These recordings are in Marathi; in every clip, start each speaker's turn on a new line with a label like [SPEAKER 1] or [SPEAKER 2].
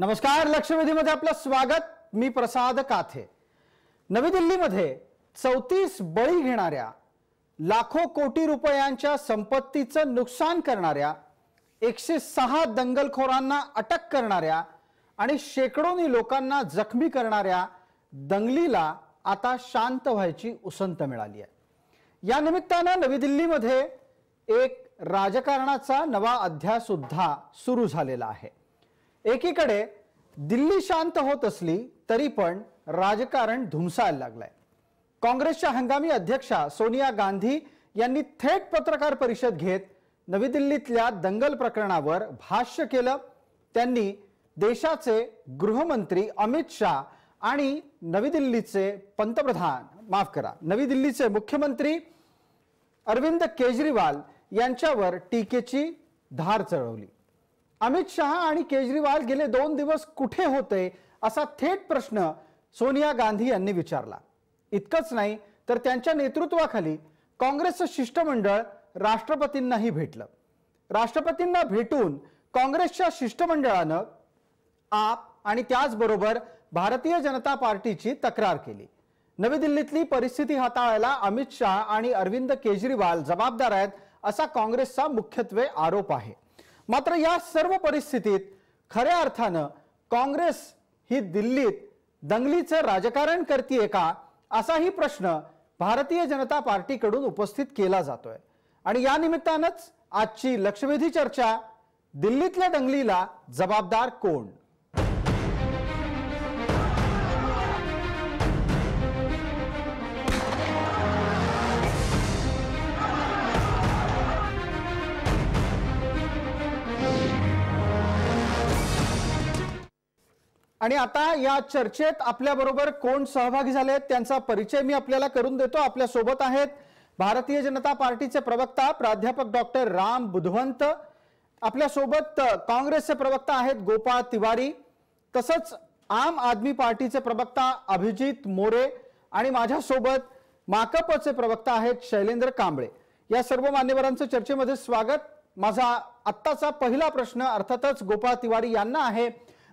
[SPEAKER 1] नमस्कार, लक्षवेधीमध्ये आपलं स्वागत। मी प्रसाद काथे। नवी दिल्लीमध्ये 34 बळी घेणाऱ्या, लाखो कोटी रुपयांच्या संपत्तीचं नुकसान करणाऱ्या, 106 दंगलखोरांना अटक करणाऱ्या आणि शेकडोनी लोकांना जखमी करणाऱ्या दंगलीला आता शांत व्हायची उसंत मिळाली आहे। या निमित्ताने नवी दिल्लीमध्ये एक राजकारणाचा नवा अध्याय सुद्धा सुरू झालेला आहे। एकीकडे दिल्ली शांत होत असली तरी पण राजकारण धुमसायला लागलंय। काँग्रेसच्या हंगामी अध्यक्षा सोनिया गांधी यांनी थेट पत्रकार परिषद घेत नवी दिल्लीतल्या दंगल प्रकरणावर भाष्य केलं। त्यांनी देशाचे गृहमंत्री अमित शाह आणि नवी दिल्लीचे मुख्यमंत्री अरविंद केजरीवाल यांच्यावर टीकेची धार चढवली। अमित शाह आणि केजरीवाल गेले 2 दिवस कुठे होते असा थेट प्रश्न सोनिया गांधी यांनी विचारला। इतकंच नाही तर त्यांच्या नेतृत्वाखाली काँग्रेसचं शिष्टमंडळ राष्ट्रपतींनाही भेटलं। राष्ट्रपतींना भेटून काँग्रेसच्या शिष्टमंडळानं आप आणि त्याचबरोबर भारतीय जनता पार्टीची तक्रार केली। नवी दिल्लीतली परिस्थिती हाताळायला अमित शाह आणि अरविंद केजरीवाल जबाबदार आहेत असा काँग्रेसचा मुख्यत्वे आरोप आहे। मात्र या सर्व परिस्थितीत खऱ्या अर्थानं काँग्रेस ही दिल्लीत दंगलीचं राजकारण करतेय का असाही प्रश्न भारतीय जनता पार्टीकडून उपस्थित केला जातोय। आणि या निमित्तानंच आजची लक्षवेधी चर्चा, दिल्लीतल्या दंगलीला जबाबदार कोण? आणि आता या चर्चेत आपल्या बरोबर कोण सहभागी झाले त्यांचा परिचय मी आपल्याला करून देतो। आपल्या सोबत आहेत भारतीय जनता पार्टीचे प्रवक्ता प्राध्यापक डॉक्टर राम बुधवंत, आपल्या सोबत काँग्रेसचे प्रवक्ता आहेत गोपाळ तिवारी, तसंच आम आदमी पार्टीचे प्रवक्ता अभिजित मोरे आणि माझ्या सोबत माकपचे प्रवक्ता आहेत शैलेंद्र कांबळे। या सर्व मान्यवरांचं चर्चेमध्ये स्वागत। माझा आत्ताचा पहिला प्रश्न अर्थातच गोपाळ तिवारी यांना आहे।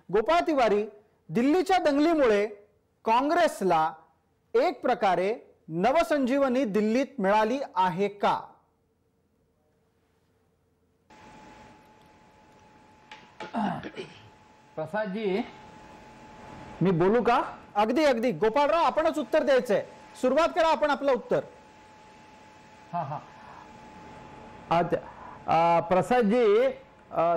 [SPEAKER 1] गोपाळ तिवारी, दिल्लीच्या दंगलीमुळे काँग्रेसला एक प्रकारे नवसंजीवनी दिल्लीत मिळाली आहे का?
[SPEAKER 2] प्रसाद जी, मी बोलू का?
[SPEAKER 1] अगदी अगदी गोपाळराव, आपणच उत्तर द्यायचंय। सुरुवात करा आपण आपलं उत्तर।
[SPEAKER 2] प्रसाद जी,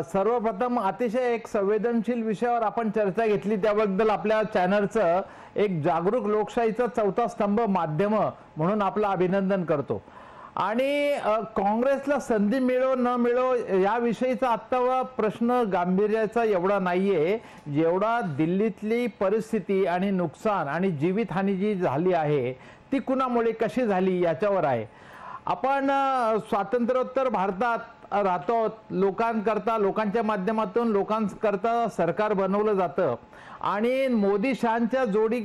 [SPEAKER 2] सर्वप्रथम अतिशय एक संवेदनशील विषयावर आपण चर्चा घेतली त्याबद्दल आपल्या चॅनलचं एक जागरूक लोकशाहीचा चौथा स्तंभ माध्यम म्हणून आपलं अभिनंदन करतो। आणि काँग्रेसला संधी मिळो न मिळो याविषयीचा आत्ता प्रश्न गांभीर्याचा एवढा नाहीये जेवढा दिल्लीतली परिस्थिती आणि नुकसान आणि जीवितहानी जी झाली आहे ती कुणामुळे कशी झाली याच्यावर आहे। आपण स्वातंत्र्योत्तर भारतात राहतो, लोकांकरता लोकांच्या माध्यमातून लोकांकरता सरकार बनवलं जातं आणि मोदी शहांच्या जोडी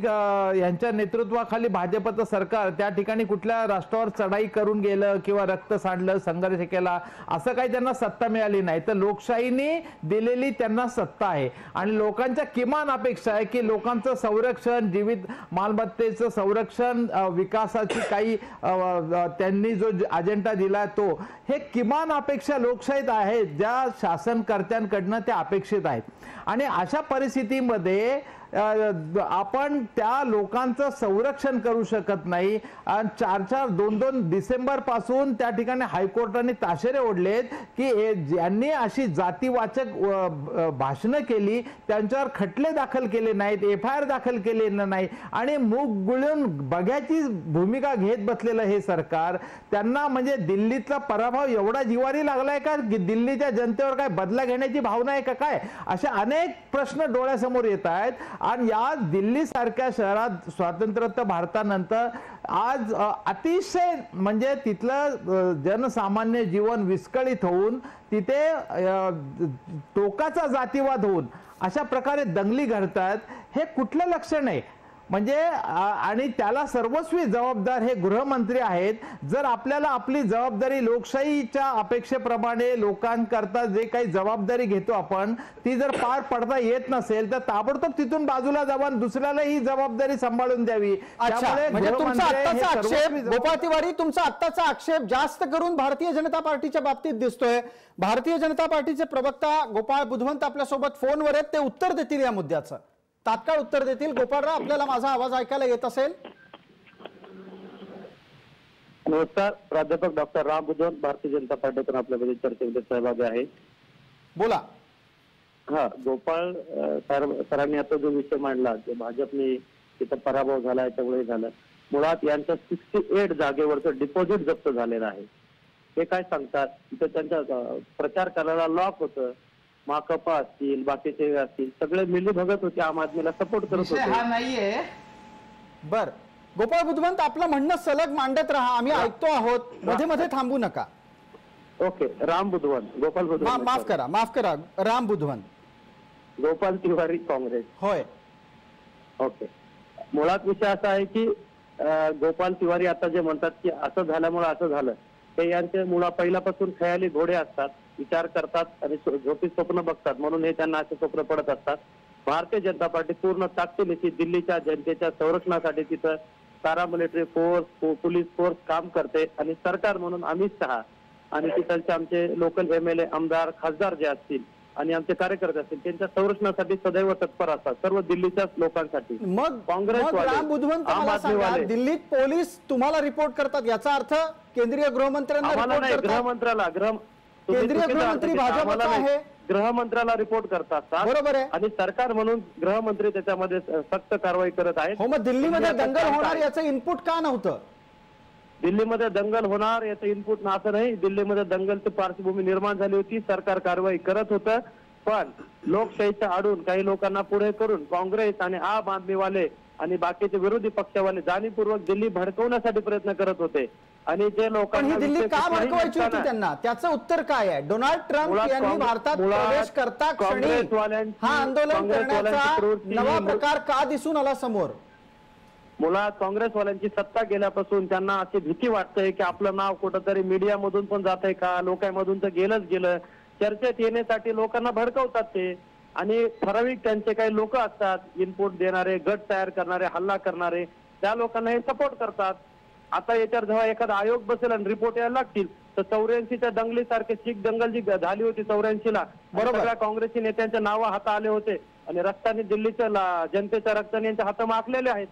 [SPEAKER 2] यांच्या नेतृत्वाखाली भाजपचं सरकार त्या ठिकाणी कुठल्या राष्ट्रावर चढाई करून गेलं किंवा रक्त सांडलं, संघर्ष केला असं काही त्यांना सत्ता मिळाली नाही। तर लोकशाहीने दिलेली त्यांना सत्ता आहे आणि लोकांच्या किमान अपेक्षा आहे की लोकांचं संरक्षण, जीवित मालमत्तेचं संरक्षण, विकासाची काही त्यांनी जो अजेंडा दिला तो हे किमान अपेक्षा लोकशाहीत आहेत, ज्या शासनकर्त्यांकडनं त्या अपेक्षित आहेत। आणि अशा परिस्थितीमध्ये आपण त्या लोकांचं संरक्षण करू शकत नाही। 2 डिसेंबर पासून त्या ठिकाणी हायकोर्टाने ताशेरे ओढलेत की ज्यांनी अशी जातीवाचक भाषणं केली त्यांच्यावर खटले दाखल केले नाहीत, FIR दाखल केले नाही आणि मूग गुळून बघ्याची भूमिका घेत बसलेलं हे सरकार, त्यांना म्हणजे दिल्लीतला पराभव एवढा जिवारी लागलाय का की दिल्लीच्या जनतेवर काय बदला घेण्याची भावना आहे का काय, अशा अनेक प्रश्न डोळ्यासमोर येत आहेत। आणि या दिल्ली सारख्या शहरात स्वातंत्र्योत्तर भारतानंतर आज अतिशय म्हणजे तिथलं जनसामान्य जीवन विस्कळीत होऊन तिथे टोकाचा जातीवाद होऊन अशा प्रकारे दंगली घडतात, हे कुठलं लक्षण आहे? म्हणजे आणि त्याला सर्वस्वी जबाबदार हे गृहमंत्री आहेत. जर आपल्याला आपली जबाबदारी लोकशाहीच्या अपेक्षेप्रमाणे लोकांकरता जे काही जबाबदारी घेतो आपण ती जर पार पडता येत नसेल तर ताबडतोब तिथून बाजूला जाऊन दुसऱ्याला ही जबाबदारी सांभाळून द्यावी.
[SPEAKER 1] म्हणजे तुमचा आत्ताचा आक्षेप गोपाळ तिवारी, तुमचा आत्ताचा आक्षेप जास्त करून भारतीय जनता पार्टीच्या बाबतीत दिसतोय. भारतीय जनता पार्टीचे प्रवक्ता गोपाळ बुधवंत आपल्यासोबत फोनवर आहेत, ते उत्तर देतील या मुद्द्याचं, तात्काळ उत्तर देतील. गोपाळराव, आपल्याला माझा आवाज ऐकायला येत असेल?
[SPEAKER 3] नमस्कार, प्राध्यापक डॉक्टर राम बुधवंत, भारतीय जनता पार्टीतून आपल्यामध्ये चर्चेमध्ये सहभागी आहे.
[SPEAKER 1] बोला.
[SPEAKER 3] हा, गोपाळ सरांनी आता जो विषय मांडला की भाजपने तिथं पराभव झाला याच्यामुळे झालं, मुळात यांच्या 68 जागेवरचं डिपॉझिट जप्त झालेलं आहे. हे काय सांगतात, तिथं त्यांच्या प्रचार करायला लॉक होतं, माकपा असतील बाकीचे असतील सगळे मिलीभगत होते, आम आदमीला सपोर्ट करत होते.
[SPEAKER 2] हा नाहीये.
[SPEAKER 1] बर, गोपाळ बुधवंत, आपलं म्हणणं सलग मांडत राहा, आम्ही ऐकतो आहोत, मध्ये मध्ये थांबू नका.
[SPEAKER 3] ओके, राम बुधवंत, गोपाल बुधवंत,
[SPEAKER 1] माफ करा, राम बुधवंत.
[SPEAKER 3] गोपाल तिवारी, काँग्रेस.
[SPEAKER 1] होय.
[SPEAKER 3] ओके, मुळात विषय असा आहे की गोपाल तिवारी आता जे म्हणतात की असं झाल्यामुळे असं झालं, हे यांचे मुळा पहिल्यापासून खयाली घोडे असतात, विचार करतात आणि झोपी स्वप्न बघतात, म्हणून हे त्यांना असे स्वप्न पडत असतात. भारतीय जनता पार्टी पूर्ण ताकदीने दिल्लीच्या जनतेच्या संरक्षणासाठी तिथं पॅरामिलिटरी फोर्स, पोलीस फोर्स काम करते आणि सरकार म्हणून अमित शहा आणि तिथलचे आमचे लोकल MLA, आमदार, खासदार जे असतील आणि आमचे कार्यकर्ते असतील त्यांच्या संरक्षणासाठी सदैव तत्पर असतात, सर्व दिल्लीच्या लोकांसाठी.
[SPEAKER 1] मग
[SPEAKER 3] काँग्रेस
[SPEAKER 1] राम बुधवंत, मला सांगा, दिल्लीत पोलीस तुम्हाला रिपोर्ट करतात, याचा अर्थ केंद्रीय गृहमंत्र्यांना रिपोर्ट करतात?
[SPEAKER 3] गृहमंत्र्याला
[SPEAKER 1] केंद्रीय गृहमंत्री भाजपचा आहे,
[SPEAKER 3] गृहमंत्र्याला रिपोर्ट करतात,
[SPEAKER 1] बरोबर आहे,
[SPEAKER 3] आणि सरकार म्हणून गृहमंत्री त्याच्यामध्ये सक्त कारवाई करत आहेत.
[SPEAKER 1] हो, मग दिल्लीमध्ये दंगल होणार याचं इनपुट का नव्हतं?
[SPEAKER 3] दिल्लीमध्ये दंगल होणार याचं इनपुट असं नाही, दिल्लीमध्ये दंगलची पार्श्वभूमी निर्माण झाली होती, सरकार कारवाई करत होतं, पण लोकशाहीच्या आडून काही लोकांना पुढे करून काँग्रेस आणि आम आदमीवाले आणि बाकीचे विरोधी पक्षवाले जाणीवपूर्वक दिल्ली भडकवण्यासाठी प्रयत्न करत होते. आणि जे लोकांना
[SPEAKER 1] ही दिल्ली का भडकवायची होती त्यांना, त्याचं उत्तर काय आहे? डोनाल्ड ट्रम्प यांनी भारतात प्रवेश करता क्षणी हा आंदोलन करण्याचा नवा प्रकार का दिसून आला समोर?
[SPEAKER 3] मुळात काँग्रेसवाल्यांची सत्ता गेल्यापासून त्यांना अशी भीती वाटते की आपलं नाव कुठंतरी मीडियामधून पण जात आहे का, लोकांमधून तर गेलंच गेलं, चर्चेत येण्यासाठी लोकांना भडकवतात ते. आणि ठराविक त्यांचे काही लोक असतात, इनपुट देणारे, गट तयार करणारे, हल्ला करणारे, त्या लोकांना हे सपोर्ट करतात. आता याच्यावर जेव्हा एखादा आयोग बसेल आणि रिपोर्ट यायला लागतील तर 84च्या दंगलीसारखे शीख दंगल जी झाली होती 84ला, सगळ्या काँग्रेसी नेत्यांच्या नाव हाता आले होते आणि रक्ताने दिल्लीच्या जनतेच्या रक्ताने यांच्या हात माखलेले आहेत.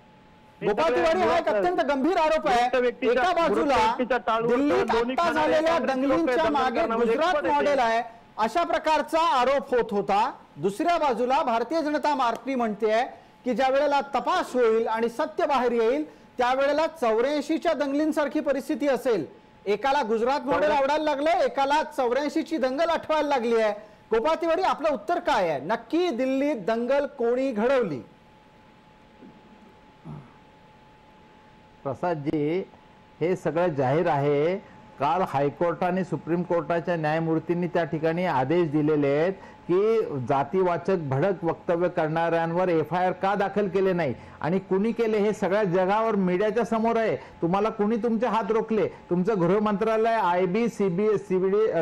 [SPEAKER 1] गोपाळ तिवारी, हा एक अत्यंत गंभीर आरोप आहे. एका बाजूला दिल्लीत आता झालेल्या दंगलींच्या मागे गुजरात मॉडेल आहे अशा प्रकारचा आरोप होत होता, दुसऱ्या बाजूला भारतीय जनता पार्टी म्हणते की ज्या वेळेला तपास होईल आणि सत्य बाहेर येईल त्यावेळेला 84च्या दंगलींसारखी परिस्थिती असेल. एकाला गुजरात मॉडेल आवडायला लागलं, एकाला 84ची दंगल आठवायला लागली आहे. गोपाळ तिवारी, आपलं उत्तर काय आहे? नक्की दिल्लीत दंगल कोणी घडवली?
[SPEAKER 2] प्रसादजी, हे सगळं जाहीर आहे. काल हायकोर्टाने सुप्रीम कोर्टाच्या न्यायमूर्तींनी त्या ठिकाणी आदेश दिलेले आहेत की जातीवाचक भडक वक्तव्य करणाऱ्यांवर FIR का दाखल केले नाही आणि कुणी केले हे सगळ्या जगावर मीडियाच्या समोर आहे. तुम्हाला कुणी तुमचे हात रोखले? तुमचं गृह मंत्रालय, IB,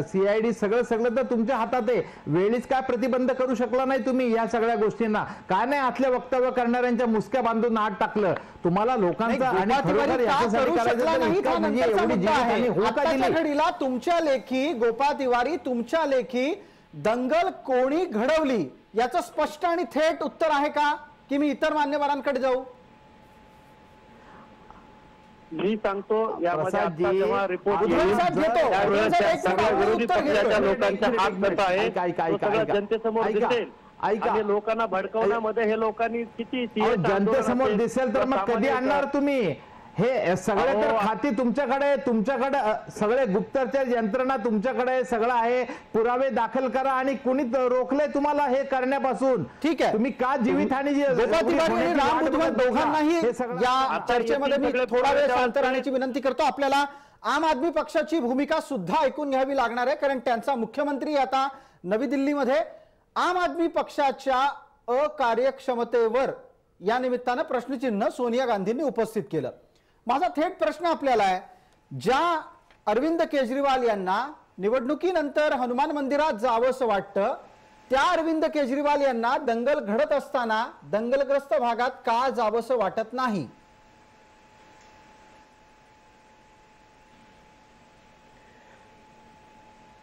[SPEAKER 2] CID सगळं तर तुमच्या हातात आहे. वेळीच काय प्रतिबंध करू शकला नाही तुम्ही या सगळ्या गोष्टींना? काय नाही आतले वक्तव्य करणाऱ्यांच्या मुसक्या बांधून आत टाकलं? तुम्हाला लोकांचा आणि खरोखर याच्यासाठी करायचं म्हणजे एवढी जीवितहानी होऊ का दिली?
[SPEAKER 1] तुमच्या लेखी, गोपाळ तिवारी, तुमच्या लेखी दंगल कोणी घडवली याचं स्पष्ट आणि थेट उत्तर आहे का, की मी इतर मान्यवरांकडे जाऊ?
[SPEAKER 3] मी सांगतो, यामध्ये आता जेव्हा रिपोर्ट
[SPEAKER 1] विरोधी
[SPEAKER 3] पक्षाच्या लोकांचा हात कसा आहे जनतेसमोर दिसेल आणि लोकांना भडकवण्यामध्ये हे लोकांनी किती
[SPEAKER 2] जनतेसमोर दिसेल तर मग कधी आणणार तुम्ही हे सगळे? तर खाती तुमच्याकडे सगळे गुप्तचर यंत्रणा तुमच्याकडे सगळं आहे, पुरावे दाखल करा आणि कुणी रोखले तुम्हाला हे करण्यापासून?
[SPEAKER 1] ठीक आहे,
[SPEAKER 2] तुम्ही का जीवितहानी
[SPEAKER 1] गोपाळ तिवारी आणि राम बुधवंत दोघांनाही या चर्चेमध्ये मी थोडा वेळ शांत राहण्याची विनंती करतो. आपल्याला आम आदमी पक्षाची भूमिका सुद्धा ऐकून घ्यावी लागणार आहे, कारण त्यांचा मुख्यमंत्री आता नवी दिल्लीमध्ये आम आदमी पक्षाच्या अकार्यक्षमतेवर या निमित्तानं प्रश्नचिन्ह सोनिया गांधींनी उपस्थित केलं. माझा थेट प्रश्न आपल्याला आहे, ज्या अरविंद केजरीवाल यांना निवडणुकीनंतर हनुमान मंदिरात जावंसं वाटतं, त्या अरविंद केजरीवाल यांना दंगल घडत असताना दंगलग्रस्त भागात का जावंसं वाटत नाही?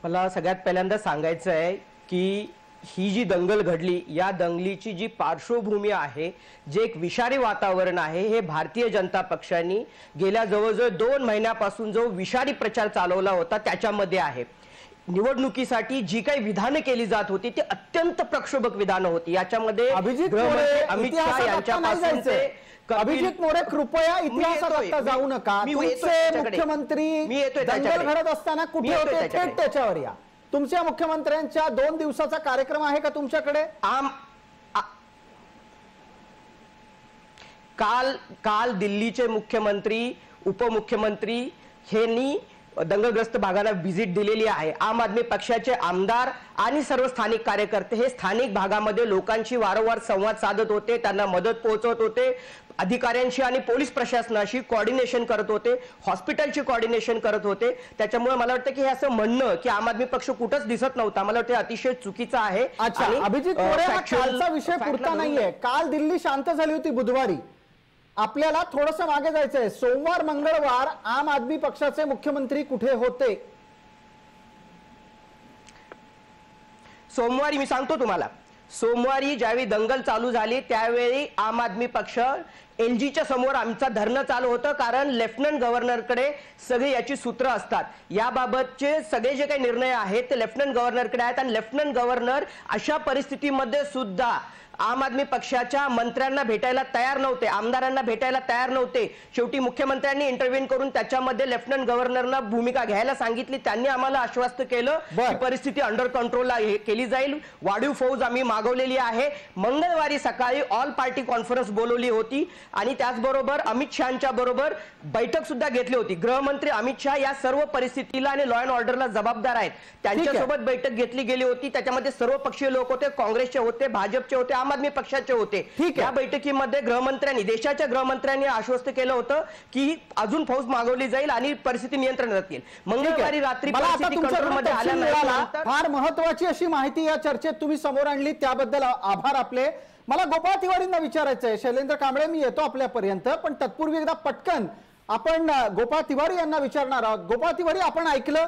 [SPEAKER 4] मला सगळ्यात पहिल्यांदा सांगायचं आहे की ही जी दंगल घडली, या दंगलीची जी पार्श्वभूमी आहे, जे एक विषारी वातावरण आहे, हे भारतीय जनता पक्षाने गेल्या जवळजवळ 2 महिन्यापासून जो विषारी प्रचार चालवला होता त्याच्यामध्ये आहे. निवडणुकीसाठी जी काही विधानं केली जात होती ती अत्यंत प्रक्षोभक विधानं होती. याच्यामध्ये गृहमंत्री अमित शहा यांच्यापासून ते
[SPEAKER 1] अभिजित मोरे, कृपया इतिहासात आता जाऊ नका. तुमचे मुख्यमंत्री दंगल घडत असताना कुठे होते? थेट त्याच्यावर या. तुमच्या मुख्यमंत्र्यांच्या 2 दिवसाचा कार्यक्रम आहे का तुमच्याकडे?
[SPEAKER 4] काल दिल्लीचे मुख्यमंत्री, उपमुख्यमंत्री यांनी दंगलग्रस्त भागाला व्हिजिट दिलेली आहे. आम आदमी पक्षाचे आमदार आणि सर्व स्थानिक कार्यकर्ते हे स्थानिक भागामध्ये लोकांशी वारंवार संवाद साधत होते, त्यांना मदत पोहोचवत होते, अधिकाऱ्यांशी आणि पोलीस प्रशासनाशी कोऑर्डिनेशन करत होते, हॉस्पिटलची कोऑर्डिनेशन करत होते. त्याच्यामुळे मला वाटतं की हे असं म्हणणं की आम आदमी पक्ष कुठंच दिसत नव्हता, मला वाटतं अतिशय चुकीचं आहे.
[SPEAKER 1] अभिजित मोरे, हा कालचा विषय पुरता नाहीये. काल दिल्ली शांत झाली होती बुधवारी. आपल्याला थोडंसं मागे जायचंय. सोमवार मंगळवार आम आदमी पक्षाचे मुख्यमंत्री कुठे होते?
[SPEAKER 4] सोमवारी मी सांगतो तुम्हाला, सोमवारी ज्यावेळी दंगल चालू झाली त्यावेळी आम आदमी पक्ष एलजीच्या समोर आमचा धरणं चालू होतं, कारण लेफ्टनंट गव्हर्नरकडे सगळे याची सूत्र असतात. याबाबतचे सगळे जे काही निर्णय आहेत ते लेफ्टनंट गव्हर्नरकडे आहेत आणि लेफ्टनंट गव्हर्नर अशा परिस्थितीमध्ये सुद्धा आम आदमी पक्षाच्या मंत्र्यांना भेटायला तयार नव्हते, आमदारांना भेटायला तयार नव्हते. शेवटी मुख्यमंत्र्यांनी इंटरव्हीन करून त्याच्यामध्ये लेफ्टनंट गव्हर्नरना भूमिका घ्यायला सांगितली. त्यांनी आम्हाला आश्वस्त केलं की परिस्थिती अंडर कंट्रोलला केली जाईल. वाढीव फौज आम्ही मागवलेली आहे. मंगळवारी सकाळी ऑल पार्टी कॉन्फरन्स बोलवली होती आणि त्याचबरोबर अमित शहांच्या बरोबर बैठक सुद्धा घेतली होती. गृहमंत्री अमित शहा या सर्व परिस्थितीला आणि लॉ अँड ऑर्डरला जबाबदार आहेत, त्यांच्यासोबत बैठक घेतली गेली होती. त्याच्यामध्ये सर्व पक्षीय लोक होते, काँग्रेसचे होते, भाजपचे होते, आम आदमी पक्षाचे होते. या बैठकीमध्ये गृहमंत्र्यांनी, देशाच्या गृहमंत्र्यांनी आश्वस्त केलं होतं की अजून फौज मागवली जाईल आणि परिस्थिती नियंत्रणात येईल. मंगळवारी रात्री परिस्थिती कंट्रोलमध्ये आल्यानंतर
[SPEAKER 1] फार महत्वाची अशी माहिती या चर्चेत तुम्ही समोर आणली, त्याबद्दल आभार आपले. मला गोपाळ तिवारींना विचारायचं आहे. शैलेंद्र कांबळे, मी येतो आपल्यापर्यंत, पण तत्पूर्वी एकदा पटकन आपण गोपाळ तिवारी यांना विचारणार आहोत. गोपाळ तिवारी, आपण ऐकलं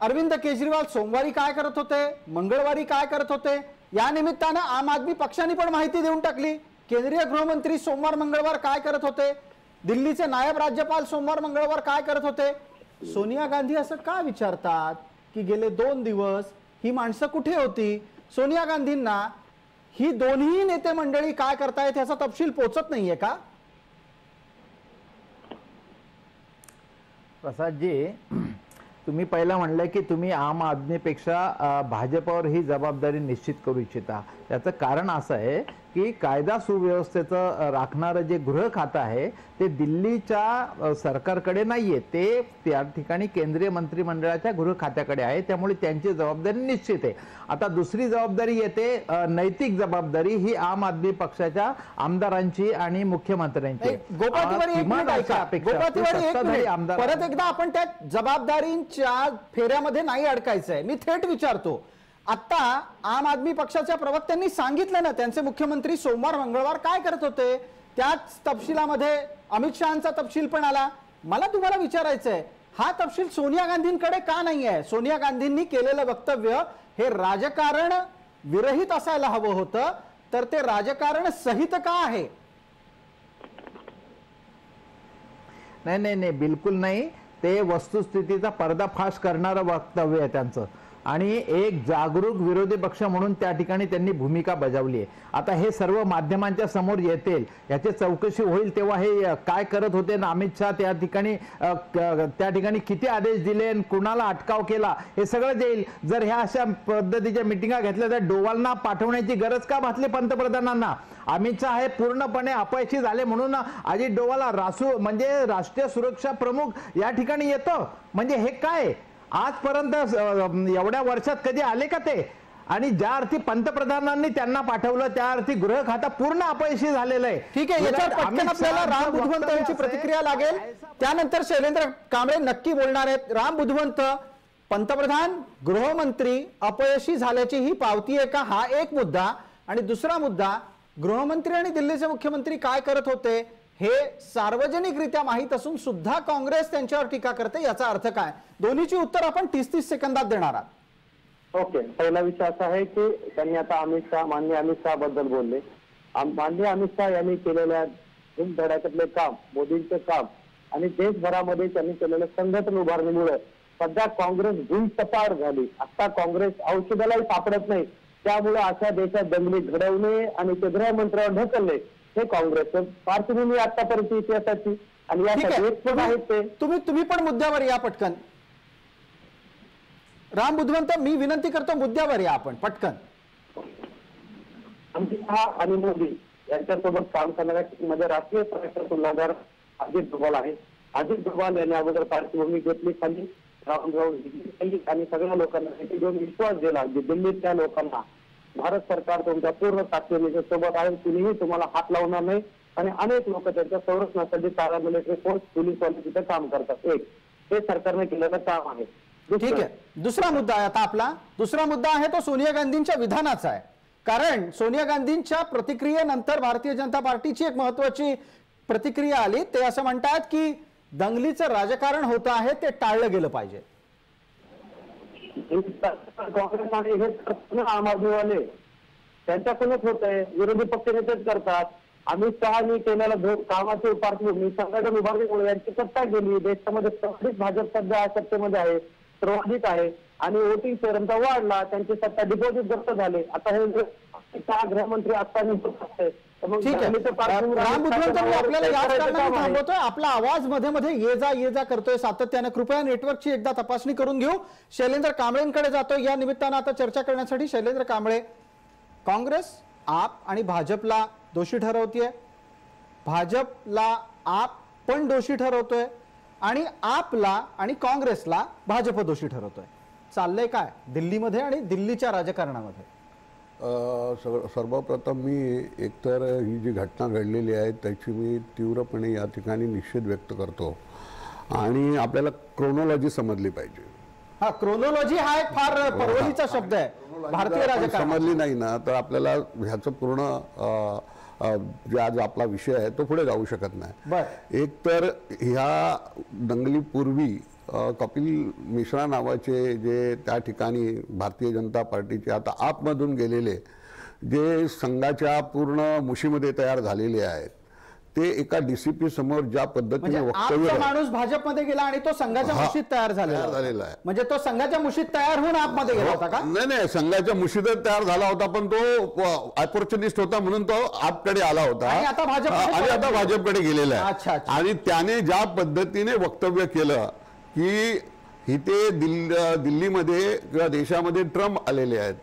[SPEAKER 1] अरविंद केजरीवाल सोमवारी काय करत होते, मंगळवारी काय करत होते? या निमित्तानं आम आदमी पक्षाने पण माहिती देऊन टाकली. केंद्रीय गृहमंत्री सोमवार मंगळवार काय करत होते, दिल्लीचे नायब राज्यपाल सोमवार मंगळवार काय करत होते. सोनिया गांधी असं का विचारतात की गेले 2 दिवस ही माणसं कुठे होती? सोनिया गांधींना ही दोन्ही नेते मंडळी काय करतायत याचा तपशील पोचत नाहीये का?
[SPEAKER 2] प्रसादजी, तुम्ही पहिला म्हणलं की तुम्ही आम आदमीपेक्षा भाजपवर ही जबाबदारी निश्चित करू इच्छिता. त्याचं कारण असं आहे की कायदा सुव्यवस्थेचं राखणारं जे गृह खातं आहे ते दिल्लीच्या सरकारकडे नाहीये, ते त्या ठिकाणी केंद्रीय मंत्रिमंडळाच्या गृह खात्याकडे आहे. त्यामुळे त्यांची जबाबदारी निश्चित आहे. आता दुसरी जबाबदारी येते, नैतिक जबाबदारी, ही आम आदमी पक्षाच्या आमदारांची आणि मुख्यमंत्र्यांची.
[SPEAKER 1] गोपाळ तिवारी, परत एकदा आपण त्या जबाबदारींच्या फेऱ्यामध्ये नाही अडकायचंय. मी थेट विचारतो, आता आम आदमी पक्षाच्या प्रवक्त्यांनी सांगितलं ना, त्यांचे मुख्यमंत्री सोमवार मंगळवार काय करत होते, त्याच तपशिलामध्ये अमित शहांचा तपशील पण आला. मला तुम्हाला विचारायचंय, हा तपशील सोनिया गांधींकडे का नाही आहे? सोनिया गांधींनी केलेलं वक्तव्य हे राजकारण विरहित असायला हवं होतं, तर ते राजकारण सहित का आहे?
[SPEAKER 2] नाही नाही नाही, बिलकुल नाही. ते वस्तुस्थितीचा पर्दाफाश करणारं वक्तव्य आहे त्यांचं आणि एक जागरूक विरोधी पक्ष म्हणून त्या ठिकाणी त्यांनी भूमिका बजावली आहे. आता हे सर्व माध्यमांच्या समोर येतील, याची चौकशी होईल, तेव्हा हे काय करत होते ना अमित शहा त्या ठिकाणी किती आदेश दिले, कुणाला अटकाव केला, हे सगळं येईल. जर ह्या अशा पद्धतीच्या मिटिंगा घेतल्या तर डोवालना पाठवण्याची गरज का भासली पंतप्रधानांना? अमित शहा हे पूर्णपणे अपयशी झाले म्हणून अजित डोवाल म्हणजे राष्ट्रीय सुरक्षा प्रमुख या ठिकाणी येतो, म्हणजे हे काय? आजपर्यंत एवढ्या वर्षात कधी आले का ते? आणि ज्या अर्थी पंतप्रधानांनी त्यांना पाठवलं त्या अर्थी गृह खाता पूर्ण अपयशी झालेलं आहे.
[SPEAKER 1] ठीक आहे, याच्यावर पटकन आपल्याला राम बुधवंत यांची प्रतिक्रिया लागेल, त्यानंतर शैलेंद्र कांबळे नक्की बोलणार आहेत. राम बुधवंत, पंतप्रधान गृहमंत्री अपयशी झाल्याची ही पावती आहे का, हा एक मुद्दा. आणि दुसरा मुद्दा, गृहमंत्री आणि दिल्लीचे मुख्यमंत्री काय करत होते हे सार्वजनिकरित्या माहीत असून सुद्धा काँग्रेस त्यांच्यावर टीका करते, याचा अर्थ काय? दोन्हीची उत्तर आपण 30-30 सेकंदात देणार आहात.
[SPEAKER 3] ओके, पहिला विषय असा आहे की त्यांनी आता माननीय अमित शहा बद्दल बोलले. माननीय अमित शहा यांनी केलेल्या धडाक्यातले काम, मोदींचे काम आणि देशभरामध्ये त्यांनी केलेल्या संघटन उभारणीमुळे सध्या काँग्रेस भूईसपाट झाली. आता काँग्रेस औषधालाही सापडत नाही. त्यामुळे अशा देशात दंगली घडवणे आणि ते गृहमंत्र्यावर ढकलले हे काँग्रेसचं पार्श्वभूमी आतापर्यंत इतिहासाची. आणि यासाठी एक पण आहेत ते
[SPEAKER 1] तुम्ही पण मुद्द्यावर या पटकन. राम बुधवंत, मी विनंती करतो मुद्द्यावर या आपण पटकन.
[SPEAKER 3] अमित शहा आणि मोदी यांच्यासोबत काम करणाऱ्या टीममध्ये राष्ट्रीय सुरक्षा सल्लागार अजित डोभाल आहे. अजित डोभाल यांनी अगोदर पार्श्वभूमी घेतली, खाली राऊंड आणि सगळ्या लोकांना घेऊन विश्वास दिला की दिल्लीतल्या लोकांना भारत सरकार तुमच्या पूर्ण ताकदीच्या सोबत आहे, कुणीही तुम्हाला हात लावणार नाही. आणि अनेक लोक त्यांच्या संरक्षणासाठी पॅरामिलिटरी फोर्स, पोलीसवाले तिथे काम करतात. एक हे सरकारने केलेलं काम आहे.
[SPEAKER 1] ठीक आहे, दुसरा मुद्दा आहे आता आपला. दुसरा मुद्दा आहे तो सोनिया गांधींच्या विधानाचा आहे. कारण सोनिया गांधींच्या प्रतिक्रियेनंतर भारतीय जनता पार्टीची एक महत्वाची प्रतिक्रिया आली. ते असं म्हणतात की दंगलीचं राजकारण होतं आहे ते टाळलं गेलं पाहिजे.
[SPEAKER 3] काँग्रेस आणि हे आम आदमीवाले त्यांच्याकडूनच होत आहे, विरोधी पक्ष नेतेच करतात. अमित शहानी केलेल्या कामाची पार्श्वभूमी संघटन उभारणीमुळे यांची सत्ता गेली. देशामध्ये सर्वाधिक भाजप सध्या सत्तेमध्ये आहे, सर्वाधिक आहे आणि वोटिंग शेअरांचा वाढला. त्यांची सत्ता डिपॉझिट जप्त झाले. आता हे गृहमंत्री असताना
[SPEAKER 1] ठीक आहे, राम बुधवंत, मी आपल्याला याच कारणाने थांबवतोय. आपला आवाज मध्ये मध्ये ये जा करतोय सातत्याने. कृपया नेटवर्कची एकदा तपासणी करून घेऊ. शैलेंद्र कांबळेंकडे जातोय या निमित्तानं आता चर्चा करण्यासाठी. शैलेंद्र कांबळे, काँग्रेस आप आणि भाजपला दोषी ठरवतीये, भाजपला आप पण दोषी ठरवतोय आणि आपला आणि काँग्रेसला भाजप दोषी ठरवतोय. चाललंय काय दिल्लीमध्ये आणि दिल्लीच्या राजकारणामध्ये?
[SPEAKER 5] सर्वप्रथम मी एकतर ही जी घटना घडलेली आहे त्याची मी तीव्रपणे या ठिकाणी निषेध व्यक्त करतो आणि आपल्याला क्रोनॉलॉजी समजली पाहिजे.
[SPEAKER 1] हा, क्रोनॉलॉजी हा एक फार परवलीचा शब्द आहे भारतीय राजकारणात.
[SPEAKER 5] समजली नाही ना तर आपल्याला ह्याचं पूर्ण जे आज आपला विषय आहे तो पुढे जाऊ शकत नाही. एक तर ह्या दंगलीपूर्वी कपिल मिश्रा नावाचे जे त्या ठिकाणी भारतीय जनता पार्टीचे आता आपमधून गेलेले जे संघाच्या पूर्ण मुशीमध्ये तयार झालेले आहेत ते एका डीसीपी समोर ज्या पद्धतीने वक्तव्य,
[SPEAKER 1] माणूस भाजपमध्ये गेला आणि तो संघाच्या मुशीत तयार झालेला आहे. म्हणजे तो संघाच्या मुशीत तयार होऊन आपमध्ये गेला होता का?
[SPEAKER 5] नाही, संघाच्या मुशीतच तयार झाला होता पण तो ऑपॉर्च्युनिस्ट होता म्हणून तो आपकडे आला होता
[SPEAKER 1] आणि आता
[SPEAKER 5] भाजपकडे गेलेला आहे. आणि त्याने ज्या पद्धतीने वक्तव्य केलं की इथे दिल्लीमध्ये किंवा देशामध्ये ट्रम्प आलेले आहेत,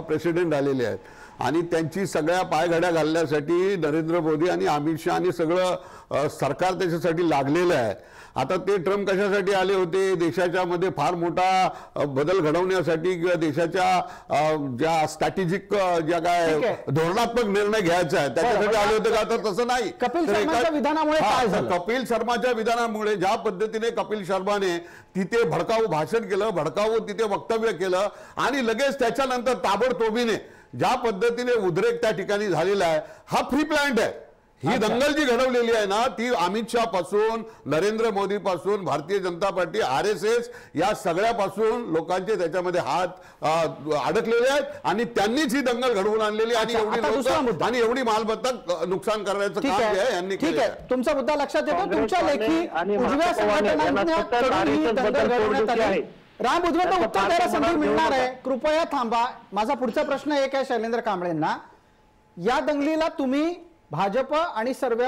[SPEAKER 5] प्रेसिडेंट आलेले आहेत आणि त्यांची सगळ्या पायघड्या घालण्यासाठी नरेंद्र मोदी आणि अमित शहा आणि सगळं सरकार त्याच्यासाठी लागलेलं आहे. आता ते ट्रम्प कशासाठी आले होते? देशाच्या मध्ये फार मोठा बदल घडवण्यासाठी किंवा देशाच्या ज्या स्ट्रॅटेजिक ज्या काय धोरणात्मक निर्णय घ्यायचा आहे त्याच्यासाठी आले होते का? तर तसं नाही.
[SPEAKER 1] कपिल शर्माच्या विधानामुळे काय झालं?
[SPEAKER 5] कपिल शर्माच्या विधानामुळे ज्या पद्धतीने कपिल शर्माने तिथे भडकाऊ भाषण केलं, भडकाऊ तिथे वक्तव्य केलं आणि लगेच त्याच्यानंतर ताबडतोबीने ज्या पद्धतीने उद्रेक त्या ठिकाणी झालेला आहे हा प्री प्लॅन्ड आहे. ही दंगल जी घडवलेली आहे ना ती अमित शहा पासून, नरेंद्र मोदी पासून, भारतीय जनता पार्टी, RSS या सगळ्यापासून लोकांचे त्याच्यामध्ये हात अडकलेले आहेत आणि त्यांनीच ही दंगल घडवून आणलेली आणि एवढी मालमत्ता नुकसान करण्याचं काम यांनी केलं.
[SPEAKER 1] ठीक आहे, तुमचा मुद्दा लक्षात येतो. तुमच्या लेखी उजव्या संघटनांकडून ही दंगल घडवण्यात आली आहे. राम बुधवंत, उत्तर द्यायला संधी मिळणार आहे, कृपया थांबा. माझा पुढचा प्रश्न एक आहे शैलेंद्र कांबळेंना. या दंगलीला तुम्ही भाजप आणि सर्व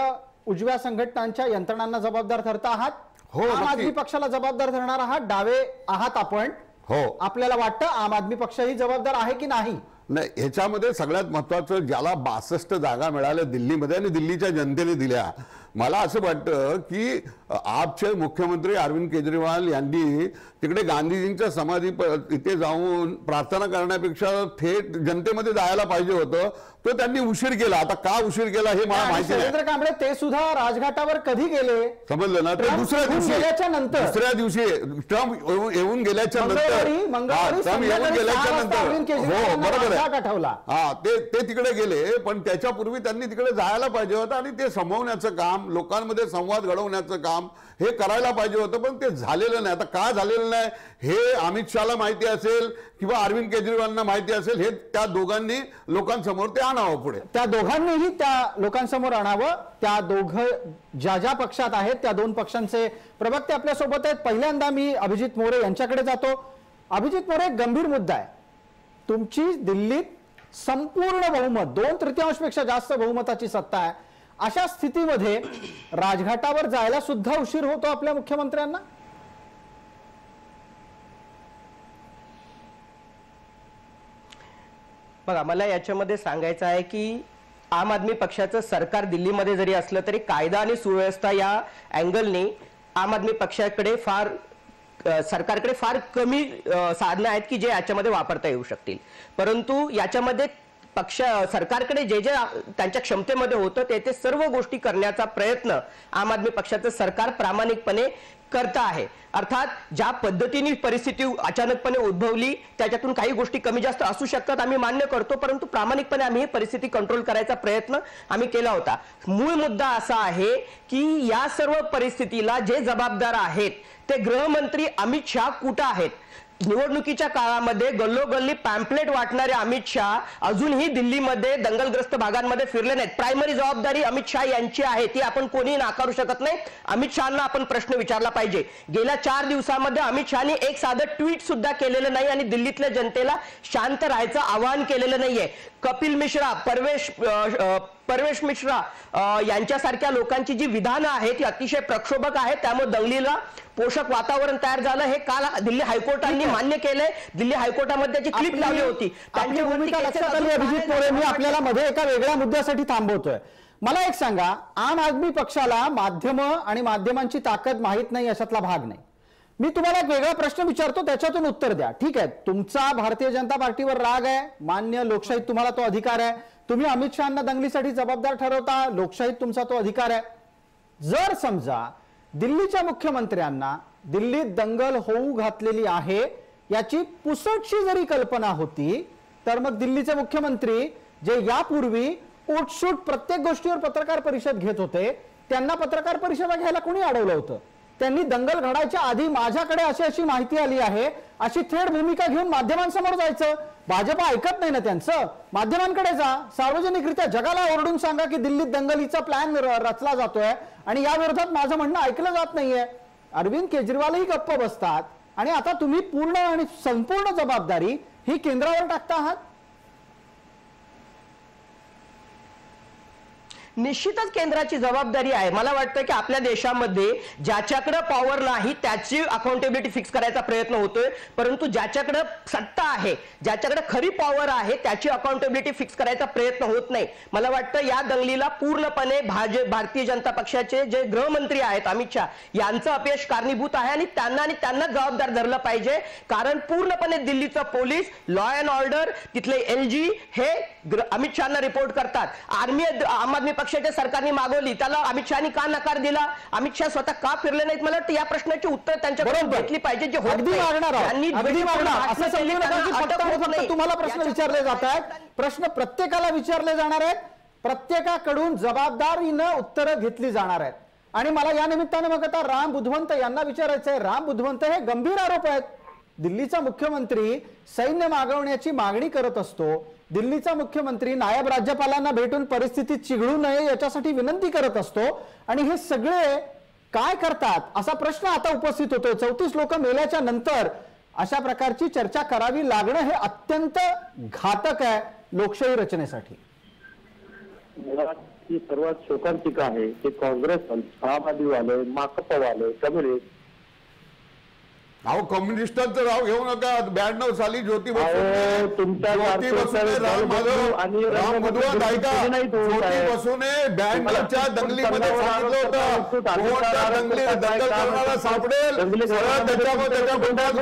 [SPEAKER 1] उजव्या संघटनांच्या यंत्रणांना जबाबदार ठरता आहात?
[SPEAKER 5] हो,
[SPEAKER 1] आम आदमी पक्षाला जबाबदार धरणार आहात? डावे आहात आपण?
[SPEAKER 5] हो.
[SPEAKER 1] आपल्याला वाटतं आम आदमी पक्षही जबाबदार आहे की नाही?
[SPEAKER 5] नाही, ह्याच्यामध्ये सगळ्यात महत्वाचं ज्याला 62 जागा मिळाल्या दिल्लीमध्ये आणि दिल्लीच्या जनतेने दिल्या मला असं वाटतं की आपचे मुख्यमंत्री अरविंद केजरीवाल यांनी तिकडे गांधीजींच्या समाधी इथे जाऊन प्रार्थना करण्यापेक्षा थेट जनतेमध्ये जायला पाहिजे होतं. तो त्यांनी उशीर केला. आता का उशीर केला हे मला माहिती नाही.
[SPEAKER 1] सुरेंद्र कांबळे ते सुद्धा राजघाटावर कधी गेले?
[SPEAKER 5] समजलं ना? ते दुसऱ्या दिवशी ट्रम्प येऊन गेल्याच्या नंतर ट्रम्प येऊन गेल्याच्या नंतर हो बरोबर आहे. हा ते तिकडे गेले, पण त्याच्यापूर्वी त्यांनी तिकडे जायला पाहिजे होतं आणि ते संभवण्याचं काम, लोकांमध्ये संवाद घडवण्याचं काम हे करायला पाहिजे होतं, पण ते झालेलं नाही. आता का झालेलं नाही हे अमित शहाला माहिती असेल किंवा अरविंद केजरीवालांना माहिती असेल. हे त्या दोघांनी लोकांसमोर ते आणावं पुढे.
[SPEAKER 1] त्या दोघांनीही त्या लोकांसमोर आणावं. त्या ज्या पक्षात आहेत त्या दोन पक्षांचे प्रवक्ते आपल्यासोबत आहेत. पहिल्यांदा मी अभिजित मोरे यांच्याकडे जातो. अभिजित मोरे, गंभीर मुद्दा आहे. तुमची दिल्लीत संपूर्ण बहुमत, 2/3 पेक्षा जास्त बहुमताची सत्ता आहे. अशा स्थितीमध्ये राजघाटावर जायला सुद्धा उशीर होतो आपल्या मुख्यमंत्र्यांना.
[SPEAKER 4] बघा, मला याच्यामध्ये सांगायचं आहे की आम आदमी पक्षाचं सरकार दिल्लीमध्ये जरी असलं तरी कायदा आणि सुव्यवस्था या अँगलने आम आदमी पक्षाकडे सरकारकडे फार कमी साधनं आहेत की जे याच्यामध्ये वापरता येऊ शकतील. परंतु याच्यामध्ये सरकारकडे जे त्यांच्या क्षमतेमध्ये होतं ते सर्व गोष्टी करण्याचा प्रयत्न आम आदमी पक्षाचं सरकार प्रामाणिकपणे करता आहे. अर्थात ज्या पद्धतीने परिस्थिती अचानकपणे उद्भवली त्याच्यातून काही गोष्टी कमी जास्त असू शकतात, आम्ही मान्य करतो, परंतु प्रामाणिकपणे आम्ही ही परिस्थिती कंट्रोल करायचा प्रयत्न आम्ही केला होता. मूळ मुद्दा असा आहे की या सर्व परिस्थितीला जे जबाबदार आहेत ते गृहमंत्री अमित शहा कुठे आहेत? निवडणुकीच्या काळामध्ये गल्लोगल्ली पॅम्पलेट वाटणारे अमित शहा अजूनही दिल्लीमध्ये दंगलग्रस्त भागांमध्ये फिरले नाहीत. प्रायमरी जबाबदारी अमित शहा यांची आहे, ती आपण कोणी नाकारू शकत नाही. अमित शहांना आपण प्रश्न विचारला पाहिजे. गेल्या 4 दिवसांमध्ये अमित शहानी एक साधं ट्विट सुद्धा केलेलं नाही आणि दिल्लीतल्या जनतेला शांत राहायचं आवाहन केलेलं नाहीये. कपिल मिश्रा, परवेश मिश्रा यांच्यासारख्या लोकांची जी विधानं आहेत ती अतिशय प्रक्षोभक आहेत. त्यामुळे दंगलीला पोषक वातावरण तयार झालं. हे काल दिल्ली हायकोर्टाने मान्य केलंय. दिल्ली हायकोर्टामध्ये त्याची क्लिप लावली होती.
[SPEAKER 1] त्यांची भूमिका लक्षात आली. अभिजित मोरे, मी आपल्याला मध्ये एका वेगळ्या मुद्द्यासाठी थांबवतोय. मला एक सांगा, आम आदमी पक्षाला माध्यमं आणि माध्यमांची ताकद माहित नाही अशातला भाग नाही. मी तुम्हाला एक वेगळा प्रश्न विचारतो, त्याच्यातून उत्तर द्या. ठीक आहे, तुमचा भारतीय जनता पार्टीवर राग आहे, मान्य, लोकशाहीत तुम्हाला तो अधिकार आहे. तुम्ही अमित शहांना दंगलीसाठी जबाबदार ठरवता, लोकशाहीत तुमचा तो अधिकार आहे. जर समजा दिल्लीच्या मुख्यमंत्र्यांना दिल्लीत दंगल होऊ घातलेली आहे याची पुसटशी जरी कल्पना होती, तर मग दिल्लीचे मुख्यमंत्री जे यापूर्वी उठसूट प्रत्येक गोष्टीवर पत्रकार परिषद घेत होते, त्यांना पत्रकार परिषद घ्यायला कोणी अडवलं होतं? त्यांनी दंगल घडायच्या आधी माझ्याकडे अशी माहिती आली आहे अशी थेट भूमिका घेऊन माध्यमांसमोर जायचं. भाजप ऐकत नाही ना त्यांचं? माध्यमांकडे जा, सार्वजनिकरित्या जगाला ओरडून सांगा की दिल्लीत दंगलीचा प्लॅन रचला जातोय आणि या विरोधात माझं म्हणणं ऐकलं जात नाहीये. अरविंद केजरीवालही गप्प बसतात आणि आता तुम्ही पूर्ण आणि संपूर्ण जबाबदारी ही केंद्रावर टाकता आहात.
[SPEAKER 4] निश्चितच केंद्राची जबाबदारी आहे. मला वाटतं की आपल्या देशामध्ये ज्याच्याकडे पॉवर नाही त्याची अकाउंटेबिलिटी फिक्स करायचा प्रयत्न होतोय, परंतु ज्याच्याकडे सत्ता आहे, ज्याच्याकडे खरी पॉवर आहे त्याची अकाउंटेबिलिटी फिक्स करायचा प्रयत्न होत नाही. मला वाटतं या दंगलीला पूर्णपणे भारतीय जनता पक्षाचे जे गृहमंत्री आहेत अमित शहा यांचं अपयश कारणीभूत आहे आणि त्यांना जबाबदार धरलं पाहिजे. कारण पूर्णपणे दिल्लीचं पोलीस, लॉ अँड ऑर्डर, तिथले LG हे अमित शहाना रिपोर्ट करतात. आर्मी आम आदमी पक्षाच्या सरकारने मागवली, त्याला अमित शहानी का नकार दिला? अमित शहा स्वतः का फिरले नाहीत? मला वाटतं या प्रश्नाची उत्तर त्यांच्याकडून घेतली पाहिजे. जे
[SPEAKER 1] तुम्हाला प्रश्न विचारले जात आहेत, प्रश्न प्रत्येकाला विचारले जाणार आहेत, प्रत्येकाकडून जबाबदारीनं उत्तरं घेतली जाणार आहेत. आणि मला या निमित्ताने मग आता राम बुधवंत यांना विचारायचं आहे. राम बुधवंत, हे गंभीर आरोप आहेत. दिल्लीचा मुख्यमंत्री सैन्य मागवण्याची मागणी करत असतो, दिल्लीचा मुख्यमंत्री नायब राज्यपालांना भेटून परिस्थिती चिघळू नये याच्यासाठी विनंती करत असतो, आणि हे सगळे काय करतात असा प्रश्न आता उपस्थित होतोय. 34 लोक मेल्याच्या नंतर अशा प्रकारची चर्चा करावी लागणं हे अत्यंत घातक आहे लोकशाही रचनेसाठी.
[SPEAKER 3] ही सर्वात शोकांतिका आहे की काँग्रेस, आम आदमी वाले, माकपा वाले, कम्युनिस्ट
[SPEAKER 5] अहो कम्युनिस्टांचं नाव घेऊ नका. 92 साली ज्योती
[SPEAKER 3] तुमच्या
[SPEAKER 5] ज्योती बसूने राम मधुवंत ऐका, ज्योती बसूने 92च्या दंगलीमध्ये सांगितलं होतं कोणता दंगल करणारा सापडेल सरळ त्याच्या गुंडात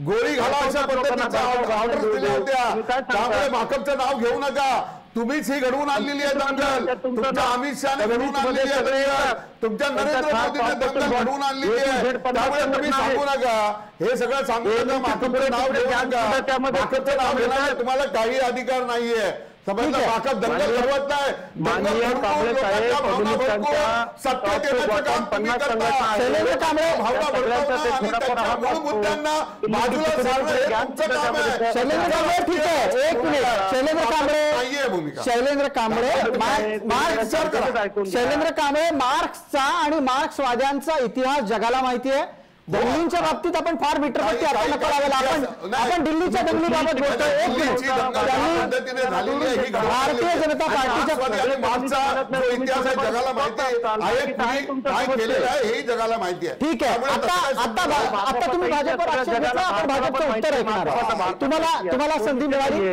[SPEAKER 5] गोळी घाला अशा पद्धतीच्या ऑर्डर दिल्या होत्या. त्यामुळे भाकपचं नाव घेऊ नका. तुम्हीच ही घडवून आणलेली आहे दंगल. तुमच्या अमित शहाने घडवून आणलेली आहे दंगल. तुमच्या नरेंद्र मोदीने दंगल घडवून आणलेली आहे. त्यामुळे तुम्ही सांगू नका, हे सगळं सांगू नका. भाकपचं नाव घेऊ नका. भाकपचं नाव घेण्याचा तुम्हाला काही अधिकार नाहीये. समजलं, भाकप दंगल घडवत नाही.
[SPEAKER 1] शैलेंद्र कांबळे
[SPEAKER 5] मुद्द्यांना बाजूला सारणं हे तुमचं काम आहे.
[SPEAKER 1] शैलेंद्र कांबळे ठीक आहे, एक मिनिट.
[SPEAKER 5] नाहीये भूमिका.
[SPEAKER 1] शैलेंद्र कांबळे मार्क्सचा आणि मार्क्सवाद्यांचा इतिहास जगाला माहिती आहे. दंगलींच्या बाबतीत आपण फार मीटरपट्टी आता नको लावायला. आपण दिल्लीच्या दंगलीबाबत बोलतोय. भारतीय जनता पार्टीच्या
[SPEAKER 5] इतिहास आहे जगाला माहिती आहे, काय केलेलं आहे हे जगाला माहिती आहे.
[SPEAKER 1] ठीक आहे. आता तुम्ही भाजपवर आक्षेप घेतला, आपण भाजपचं उत्तर ऐकणार आहोत. तुम्हाला संधी मिळाली.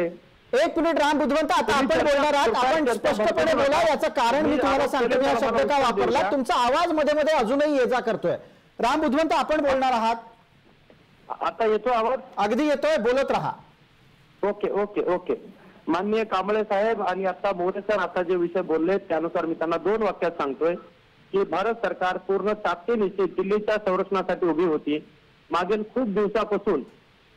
[SPEAKER 1] एक मिनिट राम बुधवंत, आता आपण बोलणार आहात. आपण स्पष्टपणे बोला. याचं कारण मी तुम्हाला सांगतो, मी हा शब्द का वापरला. तुमचा आवाज मध्ये मध्ये अजूनही ये जा करतोय. राम बुधवंत, आपण बोलणार आहात.
[SPEAKER 3] आता येतो आवाज?
[SPEAKER 1] अगदी येतोय, बोलत राहा.
[SPEAKER 3] Okay okay okay. माननीय कांबळे साहेब आणि आता मोरे सर आता जे विषय बोलले त्यानुसार मी त्यांना 2 वाक्यात सांगतोय की भारत सरकार पूर्ण ताकदीनिशी दिल्लीच्या संरक्षणासाठी उभी होती. मागील खूप दिवसापासून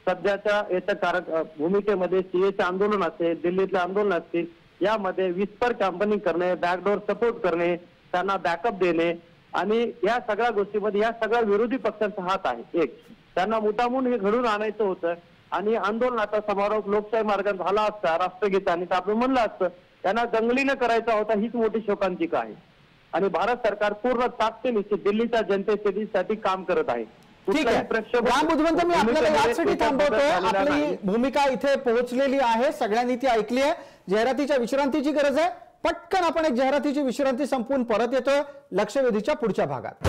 [SPEAKER 3] सध्याच्या याच्या भूमिकेमध्ये सीएचे आंदोलन असेल, दिल्लीतले आंदोलन असतील, यामध्ये विस्पर कॅम्पेनिंग करणे, बॅकडोर सपोर्ट करणे, त्यांना बॅकअप देणे आणि या सगळ्या गोष्टीमध्ये या सगळ्या विरोधी पक्षांचा हात आहे. एक, त्यांना मुद्दामून हे घडून आणायचं होतं आणि आंदोलनाचा समारोप लोकशाही मार्गाने झाला असता राष्ट्रगीताने तर आपण म्हणलं असतं. त्यांना दंगलीनं करायचा होता, हीच मोठी शोकांतिका आहे. आणि भारत सरकार पूर्ण ताकदीनिशी दिल्लीच्या जनतेसाठी काम करत आहे.
[SPEAKER 1] ठीक आहे राम बुधवंत, मी आपल्याला यासाठी थांबवतोय. आपली भूमिका इथे पोहोचलेली आहे, सगळ्यांनी ती ऐकली आहे. जाहिरातीच्या विश्रांतीची गरज आहे. पटकन आपण एक जाहिरातीची विश्रांती संपवून परत येतोय लक्षवेधीच्या पुढच्या भागात.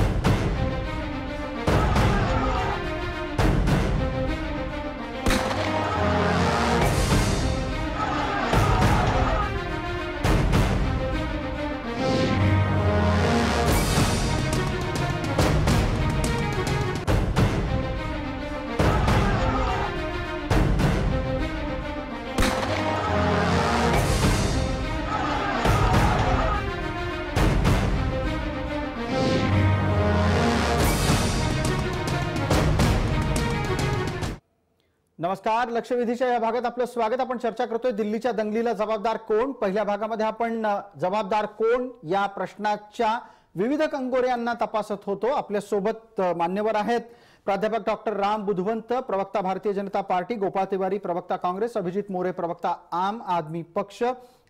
[SPEAKER 1] नमस्कार, लक्षवेधीच्या या भागात आपलं स्वागत. आपण चर्चा करतोय दिल्लीच्या दंगलीला जबाबदार कोण. पहिल्या भागामध्ये आपण जबाबदार कोण या प्रश्नाच्या विविध कंगोऱ्यांना तपासत होतो. आपल्या सोबत मान्यवर आहेत प्राध्यापक डॉक्टर राम बुधवंत, प्रवक्ता भारतीय जनता पार्टी, गोपाळ तिवारी प्रवक्ता काँग्रेस, अभिजित मोरे प्रवक्ता आम आदमी पक्ष,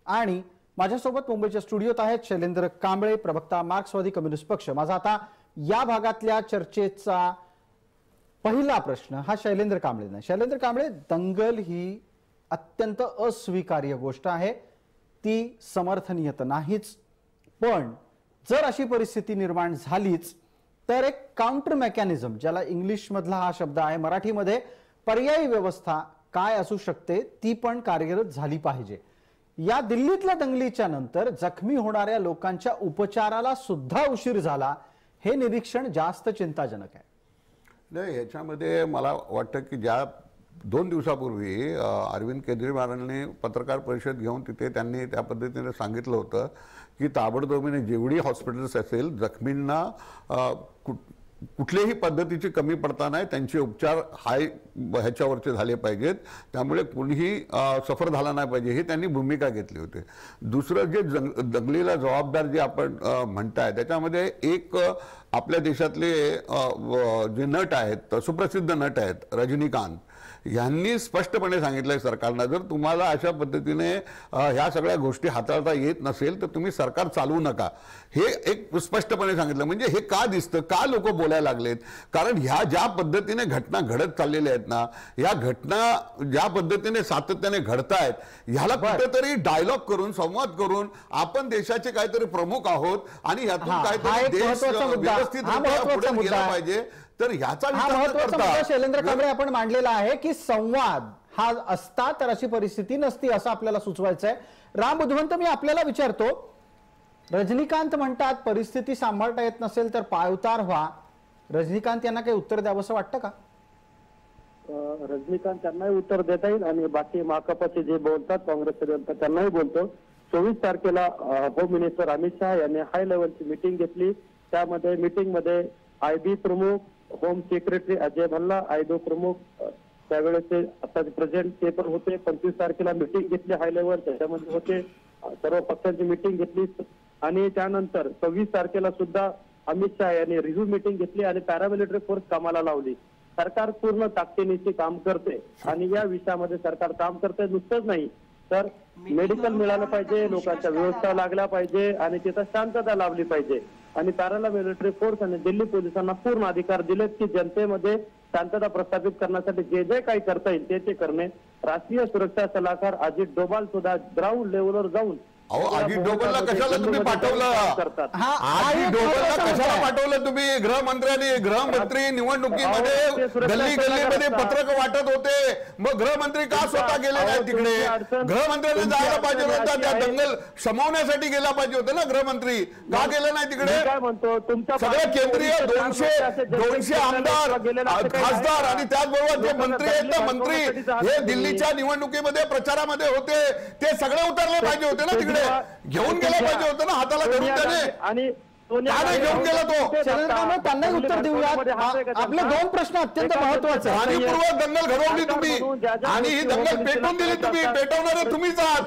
[SPEAKER 1] आणि माझ्यासोबत मुंबईच्या स्टुडिओत आहेत शैलेंद्र कांबळे प्रवक्ता मार्क्सवादी कम्युनिस्ट पक्ष. माझा आता या भागातल्या चर्चेचा पहिला प्रश्न हा शैलेंद्र कांबळेंना. शैलेंद्र कांबळे, दंगल ही अत्यंत अस्वीकार्य गोष्ट आहे, ती समर्थनीय तर नाहीच. पण जर अशी परिस्थिती निर्माण झालीच तर एक काउंटर मेकॅनिझम, ज्याला इंग्लिश मधला हा शब्द आहे, मराठीमध्ये पर्यायी व्यवस्था काय असू शकते ती पण कार्यरत झाली पाहिजे. या दिल्लीतल्या दंगलीच्या नंतर जखमी होणाऱ्या लोकांच्या उपचाराला सुद्धा उशीर झाला, हे निरीक्षण जास्त चिंताजनक आहे.
[SPEAKER 5] नाही, ह्याच्यामध्ये मला वाटतं की ज्या 2 दिवसापूर्वी अरविंद केजरीवालांनी पत्रकार परिषद घेऊन तिथे त्यांनी त्या पद्धतीने सांगितलं होतं की ताबडतोबीने जेवढी हॉस्पिटल्स असेल जखमींना कुठल्याही पद्धतीची कमी पडता नाही, त्यांचे उपचार हाय ह्याच्यावरचे झाले पाहिजेत, त्यामुळे कुणीही सफर झाला नाही पाहिजे, हे त्यांनी भूमिका घेतली होती. दुसरं जे दंगलीला जबाबदार जे आपण म्हणताय त्याच्यामध्ये एक आपल्या देशातले जे नट आहेत, सुप्रसिद्ध नट आहेत रजनीकांत, यांनी स्पष्टपणे सांगितलंय सरकारला जर तुम्हाला अशा पद्धतीने ह्या सगळ्या गोष्टी हाताळता येत नसेल तर तुम्ही सरकार चालवू नका, हे एक स्पष्टपणे सांगितलं. म्हणजे हे का दिसतं, का लोक बोलायला लागलेत, कारण ह्या ज्या पद्धतीने घटना घडत चाललेल्या आहेत ना, या घटना ज्या पद्धतीने सातत्याने घडतायत, ह्याला कुठेतरी डायलॉग करून संवाद करून आपण देशाचे काहीतरी प्रमुख आहोत आणि यातून काहीतरी देश व्यवस्थित पुढे गेला पाहिजे, तर ह्याचा
[SPEAKER 1] हा
[SPEAKER 5] विचार न
[SPEAKER 1] महत्वाचा
[SPEAKER 5] करता
[SPEAKER 1] मुद्दा शैलेंद्र कांबळे आपण मांडलेला आहे की संवाद हा असता तर अशी परिस्थिती नसती असं आपल्याला सुचवायचं आहे। राम बुधवंत, मी आपल्याला विचारतो, रजनीकांत म्हणतात परिस्थिती सांभाळता येत नसेल तर पायउतार व्हा, रजनीकांत यांना काही उत्तर द्यावं असं वाटतं का?
[SPEAKER 3] रजनीकांत त्यांनाही उत्तर देता येईल आणि बाकी माकपचे जे बोलतात काँग्रेसचे त्यांनाही बोलतो। 24 तारखेला होम मिनिस्टर अमित शहा यांनी हाय लेवलची मीटिंग घेतली। त्यामध्ये मीटिंगमध्ये आयबी प्रमुख, home secretary Ajay Bhalla, IB प्रमुख त्यावेळेचे आता प्रेसिडेंट ते पण होते। 25 तारखेला मीटिंग घेतली हाय लेवल, त्याच्यामध्ये होते सर्व पक्षांची मीटिंग घेतली आणि त्यानंतर 26 तारखेला सुद्धा अमित शहा यांनी रिव्ह्यू मीटिंग घेतली आणि पॅरामिलिटरी फोर्स कामाला लावली। सरकार पूर्ण ताकदीनिशी काम करते आणि या विषयामध्ये सरकार काम करते। नुसतंच नाही तर मेडिकल मिळालं पाहिजे, लोकांच्या व्यवस्था लागल्या पाहिजे आणि तिथं शांतता लाभली पाहिजे आणि पॅरामिलिटरी फोर्स आणि दिल्ली पोलिसांना पूर्ण अधिकार दिलेत की जनतेमध्ये शांतता प्रस्थापित करण्यासाठी जे जे काही करता येईल ते करणे। राष्ट्रीय सुरक्षा सल्लागार अजित डोभाल सुद्धा ग्राउंड लेवलवर जाऊन
[SPEAKER 5] अजित डोभालला कशाला तुम्ही पाठवलं? अजित डोभालला कशाला पाठवलं तुम्ही? गृहमंत्री निवडणुकीमध्ये गल्ली गल्लीमध्ये पत्रक वाटत होते, मग गृहमंत्री का स्वतः गेले नाही तिकडे? गृहमंत्र्यांनी जायला पाहिजे होता, त्या दंगल शमवण्यासाठी गेला पाहिजे होतं ना गृहमंत्री, का गेलं नाही तिकडे?
[SPEAKER 3] काय म्हणतो तुमचा
[SPEAKER 5] सगळे केंद्रीय 200 आमदार, खासदार आणि त्याचबरोबर जे मंत्री आहेत ना, मंत्री हे दिल्लीच्या निवडणुकीमध्ये प्रचारामध्ये होते, ते सगळे उतरले पाहिजे होते ना तिकडे, घेऊन गेलं पाहिजे होतं ना हाताला धरून त्याने,
[SPEAKER 3] आणि
[SPEAKER 5] घेऊन गेला तो।
[SPEAKER 1] त्यांनाही उत्तर देऊयात। आपले दोन प्रश्न अत्यंत महत्वाचे आहेत।
[SPEAKER 5] जाणीवपूर्वक दंगल घडवली तुम्ही आणि ही दंगल पेटवून दिली तुम्ही, पेटवणारे तुम्हीच आहात।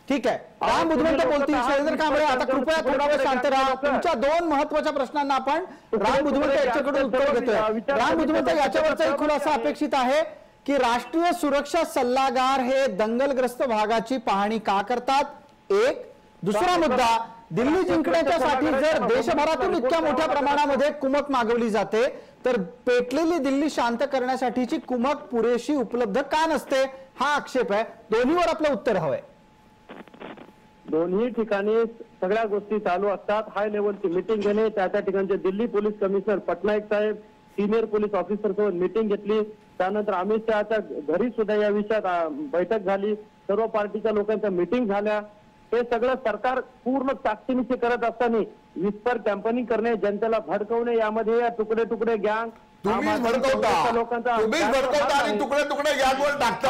[SPEAKER 1] ठीक आहे, राम बुधवंत बोलतील, शैलेंद्र कांबळे आता कृपया थोडा वेळ शांत राहा। तुमच्या दोन महत्वाच्या प्रश्नांना आपण राम बुधवंत यांच्याकडून उत्तर देतोय। राम बुधवंत, याच्यावरचा खुलासा अपेक्षित आहे की राष्ट्रीय सुरक्षा सल्लागार हे दंगलग्रस्त भागाची पाहणी का करतात? एक दुसरा मुद्दा, दिल्ली जिंकण्याच्यासाठी जर देशभरातून इतक्या मोठ्या प्रमाणामध्ये कुमक मागवली जाते तर पेटलेली दिल्ली शांत करण्यासाठीची कुमक पुरेशी उपलब्ध का नसते? हा आक्षेप आहे। दोन्हीवर आपलं उत्तर हवंय।
[SPEAKER 3] दोन्ही ठिकाणी सगळ्या गोष्टी चालू असतात। हाय लेवलची मीटिंग घेणे, त्या ठिकाणचे दिल्ली पोलीस कमिशनर पटनायक साहेब, सिनियर पोलीस ऑफिसर सोबत मीटिंग घेतली। त्यानंतर अमित शहाच्या घरी सुद्धा या विषयात बैठक झाली, सर्व पार्टीच्या लोकांच्या मीटिंग झाल्या। हे सगळं सरकार पूर्ण ताकदीनिशी करत असताना विस्पर कॅम्पेनिंग करणे, जनतेला भडकवणे, यामध्ये या तुकडे तुकडे गँग
[SPEAKER 5] तुम्हीच भडकवता आणि तुकडे तुकडे गॅगवर टाकता।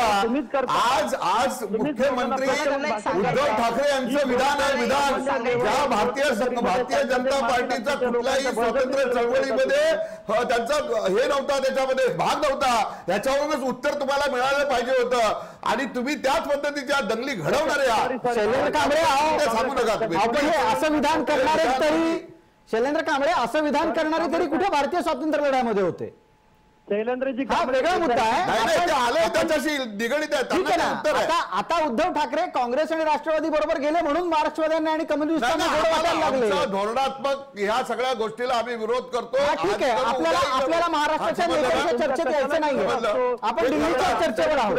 [SPEAKER 5] आज मुख्यमंत्री उद्धव ठाकरे यांचं विधान आहे, विधान ज्या भारतीय जनता पार्टीचा कुठल्याही स्वातंत्र्य चळवळीमध्ये त्यांचा हे नव्हता, त्याच्यामध्ये भाग नव्हता, याच्यावरूनच उत्तर तुम्हाला मिळालं पाहिजे होतं आणि तुम्ही त्याच पद्धतीच्या दंगली घडवणारे आहात।
[SPEAKER 1] शैलेंद्र कांबळे,
[SPEAKER 5] सांगू नका तुम्ही
[SPEAKER 1] असं विधान करणारे तरी, शैलेंद्र कांबळे असं विधान करणारे तरी कुठे भारतीय स्वातंत्र्य लढ्यामध्ये होते?
[SPEAKER 3] शैलेंद्रजी
[SPEAKER 1] हा वेगळा मुद्दा आहे,
[SPEAKER 5] आले त्याच्याशी निगडीत आहे।
[SPEAKER 1] आता उद्धव ठाकरे काँग्रेस आणि राष्ट्रवादी बरोबर गेले म्हणून महाराष्ट्रवाद्यांनी आणि कम्युनिस्टांना गोड वाटायला लागले।
[SPEAKER 5] धोरणात्मक ह्या सगळ्या गोष्टीला आम्ही विरोध करतो।
[SPEAKER 1] ठीक आहे, आपल्याला महाराष्ट्राच्या नेत्यांच्या चर्चेत यायचं नाहीये, आपण दिल्लीच्या चर्चेवर आहोत।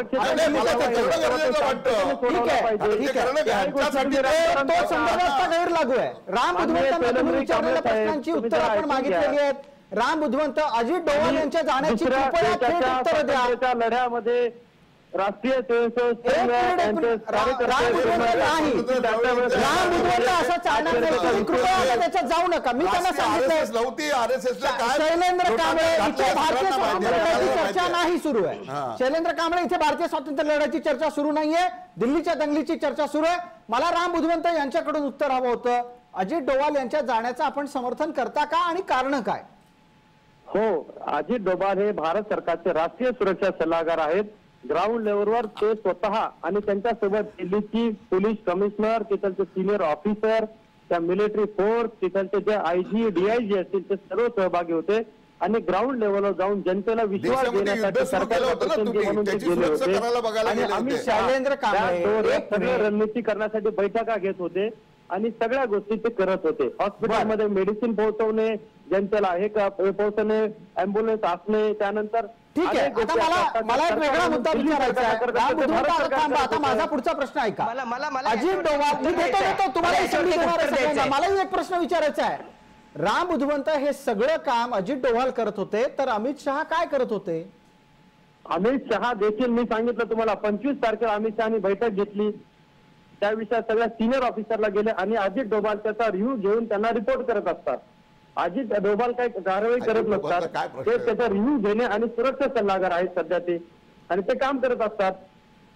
[SPEAKER 1] तो संदर्भात गैर लागू आहे। राम बुधवंतांना तुम्ही विचारलेल्या प्रश्नांची उत्तर आपण मागितलेली आहेत। राम बुधवंत, अजित डोभाल यांच्या जाण्याची कृपया थेट उत्तर द्या।
[SPEAKER 3] लढ्यामध्ये राष्ट्रीय
[SPEAKER 1] राम बुधवंत असं चालणार नाही, तुम्ही कृपया त्याच्यात जाऊ नका। मी त्यांना सांगितलं शैलेंद्र कांबळे, इथे भारतीय स्वातंत्र्य लढ्याची चर्चा नाही सुरू आहे। शैलेंद्र कांबळे, इथे भारतीय स्वातंत्र्य लढ्याची चर्चा सुरू नाहीये, दिल्लीच्या दंगलीची चर्चा सुरू आहे। मला राम बुधवंत यांच्याकडून उत्तर हवं होतं, अजित डोभाल यांच्या जाण्याचं आपण समर्थन करता का आणि कारण काय?
[SPEAKER 3] हो, अजित डोभाल हे भारत सरकारचे राष्ट्रीय सुरक्षा सल्लागार आहेत। ग्राउंड लेवलवर ते स्वतः आणि त्यांच्यासोबत दिल्लीची पोलीस कमिशनर, तिथलचे सिनियर ऑफिसर, त्या मिलिटरी फोर्स, तिथलचे जे आयजी डीआयजी असतील ते सर्व सहभागी होते आणि ग्राउंड लेवलवर जाऊन जनतेला विश्वास देण्यासाठी सरकारला म्हणून ते गेले होते आणि अमित शहा रणनीती करण्यासाठी बैठका घेत होते आणि सगळ्या गोष्टी ते करत होते। हॉस्पिटलमध्ये मेडिसिन पोहोचवणे, जनतेला हे पोहोचवणे, अँब्युलन्स असणे, त्यानंतर
[SPEAKER 1] ठीक आहे। आता मला एक वेगळा मुद्दा विचारायचा आहे। आता माझा पुढचा प्रश्न ऐका। अजित डोभाल, मी देतो तुम्हाला मलाही एक प्रश्न विचारायचा आहे। राम बुधवंत हे सगळं काम अजित डोभाल करत होते, तर अमित शहा काय करत होते?
[SPEAKER 3] अमित शहा देखील मी सांगितलं तुम्हाला 25 तारखेला अमित शहानी बैठक घेतली, त्या विषयात सगळ्या सिनियर ऑफिसरला गेले आणि अजित डोभाल त्याचा रिव्ह्यू घेऊन त्यांना रिपोर्ट करत असतात. अजित डोभाल काही कारवाई करत नसतात, ते त्याचा रिव्ह्यू घेणे आणि सुरक्षा सल्लागार आहेत सध्या ते, आणि ते काम करत असतात.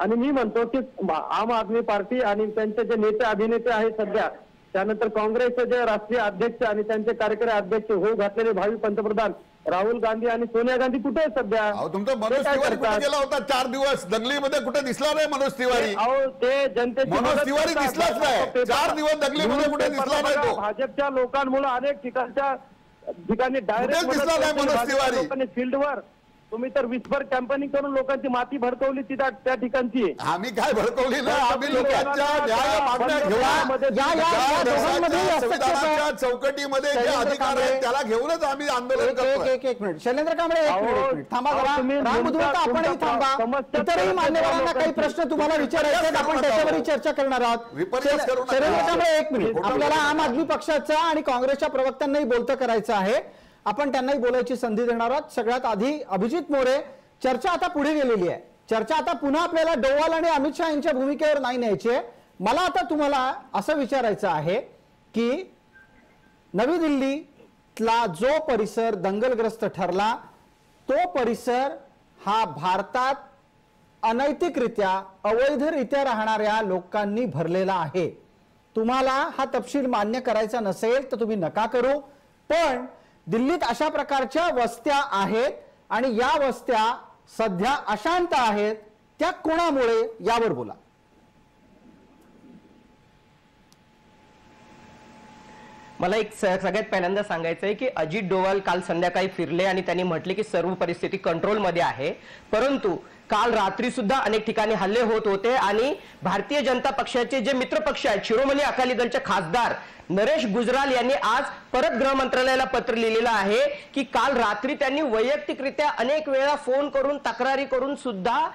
[SPEAKER 3] आणि मी म्हणतो की आम आदमी पार्टी आणि त्यांचे जे नेते अभिनेते आहेत सध्या, त्यानंतर काँग्रेसचे जे राष्ट्रीय अध्यक्ष आणि त्यांचे कार्यकारी अध्यक्ष होऊ घातलेले भावी पंतप्रधान राहुल गांधी आणि सोनिया गांधी कुठे आहे सध्या?
[SPEAKER 5] तुमचा मनोज तिवारी कुठे गेला होता 4 दिवस? दंगलीमध्ये कुठे दिसला नाही मनोज तिवारी?
[SPEAKER 3] ते जनतेची
[SPEAKER 5] मनोज तिवारी दिसलाच नाही 4 दिवस दंगलीमध्ये कुठे दिसला नाही तो?
[SPEAKER 3] भाजपच्या लोकांमुळे अनेक ठिकाणी डायरेक्ट
[SPEAKER 5] दिसला नाही मनोज तिवारी.
[SPEAKER 3] लोकांनी फील्डवर तुम्ही तर विस्पर कॅम्पेनिंग करून लोकांची माती भडकवली त्या ठिकाणची.
[SPEAKER 5] आम्ही काय भडकवली ना, आम्ही लोकांच्या न्याय मागण्या घेऊन संविधानाच्या चौकटीमध्ये जे अधिकार आहेत त्याला घेऊनच आम्ही आंदोलन करतोय.
[SPEAKER 1] एक मिनिट शैलेंद्र कांबळे, एक मिनिट थांबा जरा. राम बुधवंत आपणही थांबा. इतरही मान्यवरांना काही प्रश्न तुम्हाला विचारायचे आहेत, आपण त्याच्यावरही चर्चा करणार आहोत. शैलेंद्र कांबळे, एक मिनिट. आपल्याला आम आदमी पक्षाचा आणि काँग्रेसच्या प्रवक्त्यांनाही बोलतं करायचं आहे, आपण त्यांनाही बोलायची संधी देणार आहोत. सगळ्यात आधी अभिजित मोरे, चर्चा आता पुढे गेलेली आहे. चर्चा आता पुन्हा आपल्याला डोवाल आणि अमित शहा यांच्या भूमिकेवर नाही न्यायची आहे. मला आता तुम्हाला असं विचारायचं आहे की नवी दिल्लीतला जो परिसर दंगलग्रस्त ठरला, तो परिसर हा भारतात अनैतिकरित्या अवैधरित्या राहणाऱ्या लोकांनी भरलेला आहे. तुम्हाला हा तपशील मान्य करायचा नसेल तर तुम्ही नका करू, पण दिल्लीत अशा प्रकारच्या वस्त्या आहेत आणि या वस्त्या सध्या अशांत आहेत, त्या कोणामुळे यावर बोला.
[SPEAKER 4] मला एक सगळ्यात पहिल्यांदा सांगायचं आहे की अजित डोवाल काल संध्याकाळी फिरले आणि त्यांनी म्हटले की सर्व परिस्थिती कंट्रोलमध्ये आहे, परंतु काल रात्री सुद्धा अनेक ठिकाणी हल्ले होत होते आणि भारतीय जनता पक्षाचे जे मित्रपक्ष आहेत, शिरोमणी अकाली दलचे खासदार नरेश गुजराल यांनी आज परत गृह मंत्रालयाला पत्र लिहिलेलं आहे की काल रात्री त्यांनी वैयक्तिकरित्या अनेक वेळा फोन करून तक्रारी करून सुद्धा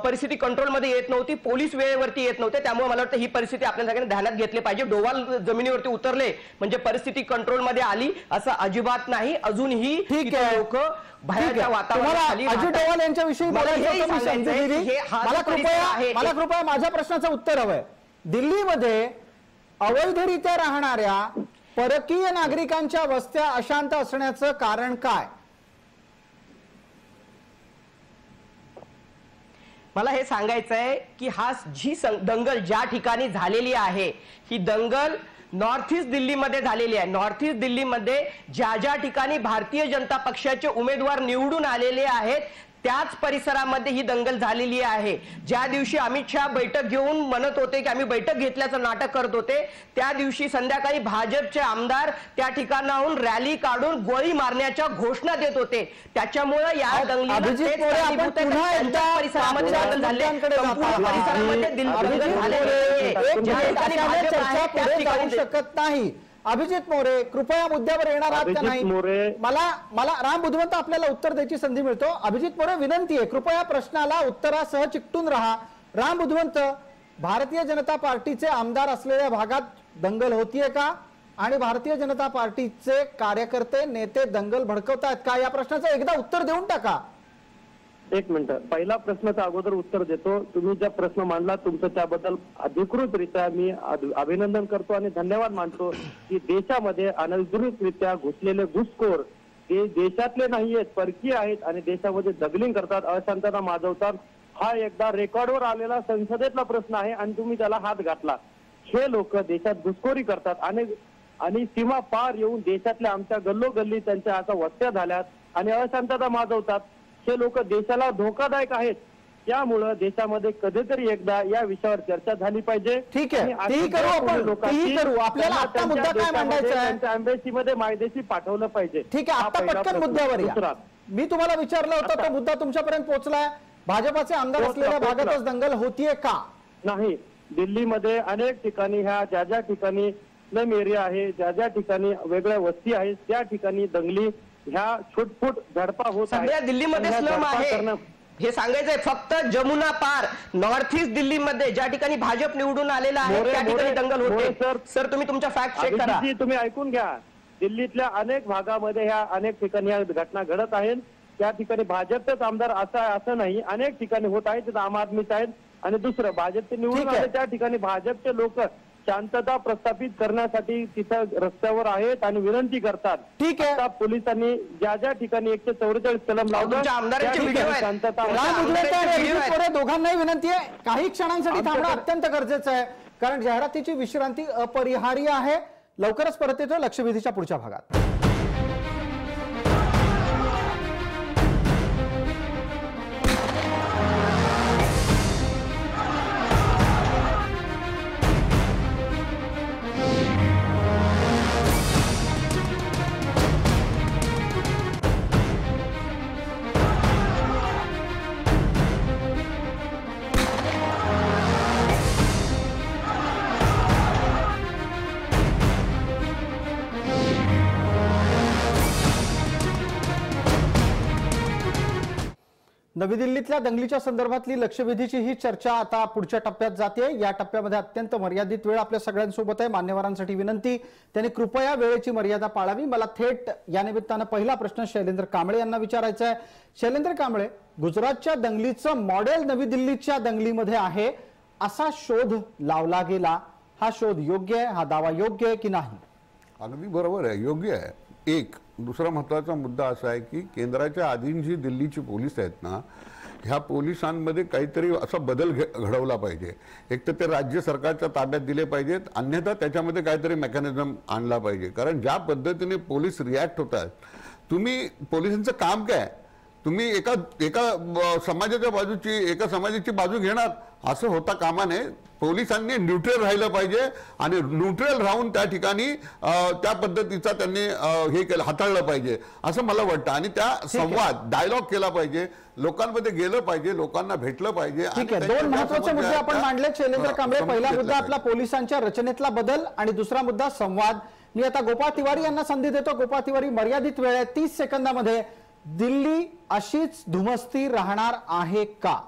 [SPEAKER 4] परिस्थिती कंट्रोलमध्ये येत नव्हती, पोलीस वेळेवरती येत नव्हते. त्यामुळे मला वाटतं ही परिस्थिती आपल्या सगळ्यांनी ध्यानात घेतली पाहिजे. डोवाल जमिनीवरती उतरले म्हणजे परिस्थिती कंट्रोलमध्ये आली असं अजिबात नाही. अजूनही लोक भयाच्या वातावरणाखाली
[SPEAKER 1] अजित डोवाल यांच्याविषयी मला कृपया माझ्या प्रश्नाचं उत्तर हवंय. दिल्लीमध्ये अवैधरित्या राहणाऱ्या परकीय नागरिकांच्या वस्त्या अशांत असण्याचं कारण काय?
[SPEAKER 4] मला हे सांगायचं आहे की हा जी दंगल ज्या ठिकाणी झालेली आहे, ही दंगल नॉर्थ ईस्ट दिल्लीमध्ये झालेली आहे. नॉर्थ ईस्ट दिल्लीमध्ये ज्या ज्या ठिकाणी भारतीय जनता पक्षाचे उमेदवार निवडून आलेले आहेत त्याच परिसरामध्ये ही दंगल झालेली आहे. ज्या दिवशी अमित शहा बैठक घेऊन म्हणत होते की आम्ही बैठक घेतल्याचं नाटक करत होते, त्या दिवशी संध्याकाळी भाजपचे आमदार त्या ठिकाणाहून रॅली काढून गोळी मारण्याच्या घोषणा देत होते. त्याच्यामुळे या दंगलीमध्ये
[SPEAKER 1] शकत नाही. अभिजित मोरे, कृपया मुद्द्यावर येणार आहात का नाही? मला राम बुधवंत आपल्याला उत्तर द्यायची संधी मिळतो. अभिजित मोरे, विनंती आहे कृपया प्रश्नाला उत्तरासह चिकटून राहा. राम बुधवंत, भारतीय जनता पार्टीचे आमदार असलेल्या भागात दंगल होतीये का आणि भारतीय जनता पार्टीचे कार्यकर्ते नेते दंगल भडकवतात का? या प्रश्नाचं एकदा उत्तर देऊन टाका.
[SPEAKER 3] एक मिनिट, पहिला प्रश्नाचं अगोदर उत्तर देतो. तुम्ही ज्या प्रश्न मांडला तुमचं त्याबद्दल अधिकृतरित्या मी अभिनंदन करतो आणि धन्यवाद मानतो की देशामध्ये अनधिकृतरित्या घुसलेले घुसखोर ते देशातले नाहीयेत, परकीय आहेत आणि देशामध्ये दंगलिंग करतात, अशांतता माजवतात. हा एकदा रेकॉर्डवर आलेला संसदेतला प्रश्न आहे आणि तुम्ही त्याला हात घातला. हे लोक देशात घुसखोरी करतात आणि सीमा पार येऊन देशातल्या आमच्या गल्लोगल्ली त्यांच्या आता वस्त्या झाल्यात आणि अशांतता माजवतात. हे लोक देशाला धोकादायक आहेत. त्यामुळं देशामध्ये कधीतरी एकदा या विषयावर चर्चा झाली पाहिजे.
[SPEAKER 1] ठीक आहे, तेही करू आपण, तेही करू. आपल्याला आता मुद्दा काय मांडायचा आहे?
[SPEAKER 3] त्यांच्या एम्बेसीमध्ये मायदेशी पाठवलं पाहिजे.
[SPEAKER 1] ठीक आहे, आता पटकन मुद्द्यावर या. मी तुम्हाला विचारलं होतं तो मुद्दा तुमच्यापर्यंत पोहोचलाय. भाजपाचे आमदार असलेल्या भागातच दंगल होतीये का?
[SPEAKER 3] नाही, दिल्लीमध्ये अनेक ठिकाणी ह्या ज्या ज्या ठिकाणी स्लम एरिया आहे, ज्या ज्या ठिकाणी वेगळ्या वस्ती आहेत, त्या ठिकाणी दंगली ह्या छुटफुट झडपा होत आहेत.
[SPEAKER 4] सगळ्या दिल्लीमध्ये स्लम आहे हे सांगायचंय. फक्त जमुना पार नॉर्थ ईस्ट दिल्लीमध्ये ज्या ठिकाणी भाजप निवडून आलेला आहे त्या ठिकाणी दंगल होते. सर तुम्ही तुमच्या फॅक्ट चेक करा.
[SPEAKER 3] तुम्ही ऐकून घ्या. दिल्लीतल्या अनेक भागामध्ये ह्या अनेक ठिकाणी ह्या घटना घडत आहेत. त्या ठिकाणी भाजपचेच आमदार असं नाही, अनेक ठिकाणी होत आहे. तिथं आम आदमीच आहेत. आणि दुसरं, भाजपचे निवडून
[SPEAKER 1] ठीक आहे.
[SPEAKER 3] आले त्या ठिकाणी भाजपचे लोक शांतता प्रस्थापित करण्यासाठी तिथं रस्त्यावर आहेत आणि विनंती करतात.
[SPEAKER 1] ठीक आहे.
[SPEAKER 3] आता पोलिसांनी ज्या ज्या ठिकाणी 144 कलम लावलं
[SPEAKER 4] तुमच्या आमदारांचे
[SPEAKER 3] त्या
[SPEAKER 4] व्हिडिओ
[SPEAKER 3] ठिकाणी
[SPEAKER 4] आहेत.
[SPEAKER 3] शांतता
[SPEAKER 1] राम उजळकर आणि अभिजित मोरे दोघांनाही विनंती आहे, काही क्षणांसाठी थांबणं अत्यंत गरजेचं आहे, कारण जाहिरातीची विश्रांती अपरिहार्य आहे. लवकरच परत येतो लक्षवेधीच्या पुढच्या भागात. नवी दिल्लीतल्या दंगलीच्या संदर्भातली लक्षवेधीची ही चर्चा आता पुढच्या टप्प्यात जाते. या टप्प्यामध्ये अत्यंत मर्यादित वेळ आपल्या सगळ्यांसोबत आहे. मान्यवरांसाठी विनंती, त्यांनी कृपया वेळेची मर्यादा पाळावी. मला थेट या निमित्तानं पहिला प्रश्न शैलेंद्र कांबळे यांना विचारायचा आहे. शैलेंद्र कांबळे, गुजरातच्या दंगलीचं मॉडेल नवी दिल्लीच्या दंगलीमध्ये आहे असा शोध लावला गेला. हा शोध योग्य आहे? हा दावा योग्य आहे की नाही?
[SPEAKER 5] अगदी बरोबर आहे, योग्य आहे. एक दुसरा महत्त्वाचा मुद्दा असा आहे की केंद्राच्या अधीन जी दिल्लीची पोलीस आहेत ना, ह्या पोलिसांमध्ये काहीतरी असा बदल घडवला पाहिजे. एक तर ते राज्य सरकारच्या ताब्यात दिले पाहिजेत, अन्यथा त्याच्यामध्ये काहीतरी मेकॅनिझम आणला पाहिजे. कारण ज्या पद्धतीने पोलीस रिॲक्ट होतात, तुम्ही पोलिसांचं काम काय, तुम्ही एका समाजाच्या समाजाची बाजू घेणार, असं होता कामा नये. पोलिसांनी न्यूट्रल राहिलं पाहिजे आणि न्यूट्रल राहून त्या ठिकाणी त्या पद्धतीचा त्यांनी हे केलं, हाताळलं पाहिजे असं मला वाटतं. आणि त्या संवाद डायलॉग केला पाहिजे, लोकांमध्ये गेलं पाहिजे, लोकांना भेटलं पाहिजे.
[SPEAKER 1] ठीक आहे, दोन महत्त्वाचे मुद्दे आपण मांडले शैलेंद्र कांबळे. पहिला मुद्दा आपला पोलिसांच्या रचनेतला बदल आणि दुसरा मुद्दा संवाद. मी आता गोपाळ तिवारी यांना संधी देतो. गोपाळ तिवारी, मर्यादित वेळ आहे, 30 सेकंदामध्ये दिल्ली अशीच धुमस्ती राहणार आहे का?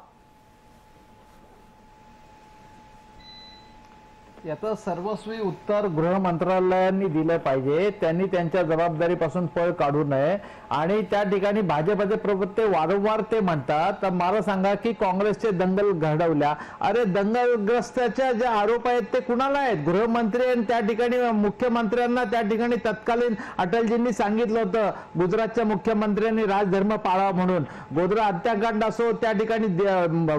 [SPEAKER 2] याचं सर्वस्वी उत्तर गृह मंत्रालयाने दिलं पाहिजे. त्यांनी त्यांच्या जबाबदारीपासून पळ काढू नये. आणि त्या ठिकाणी भाजपचे प्रवक्ते वारंवार ते म्हणतात, तर मला सांगा की काँग्रेसचे दंगल घडवल्या, अरे दंगलग्रस्ताच्या जे आरोप आहेत ते कुणाला आहेत? गृहमंत्री आणि त्या ठिकाणी मुख्यमंत्र्यांना त्या ठिकाणी तत्कालीन अटलजींनी सांगितलं होतं, गुजरातच्या मुख्यमंत्र्यांनी राजधर्म पाळा म्हणून. गोधरा हत्याकांड असो, त्या ठिकाणी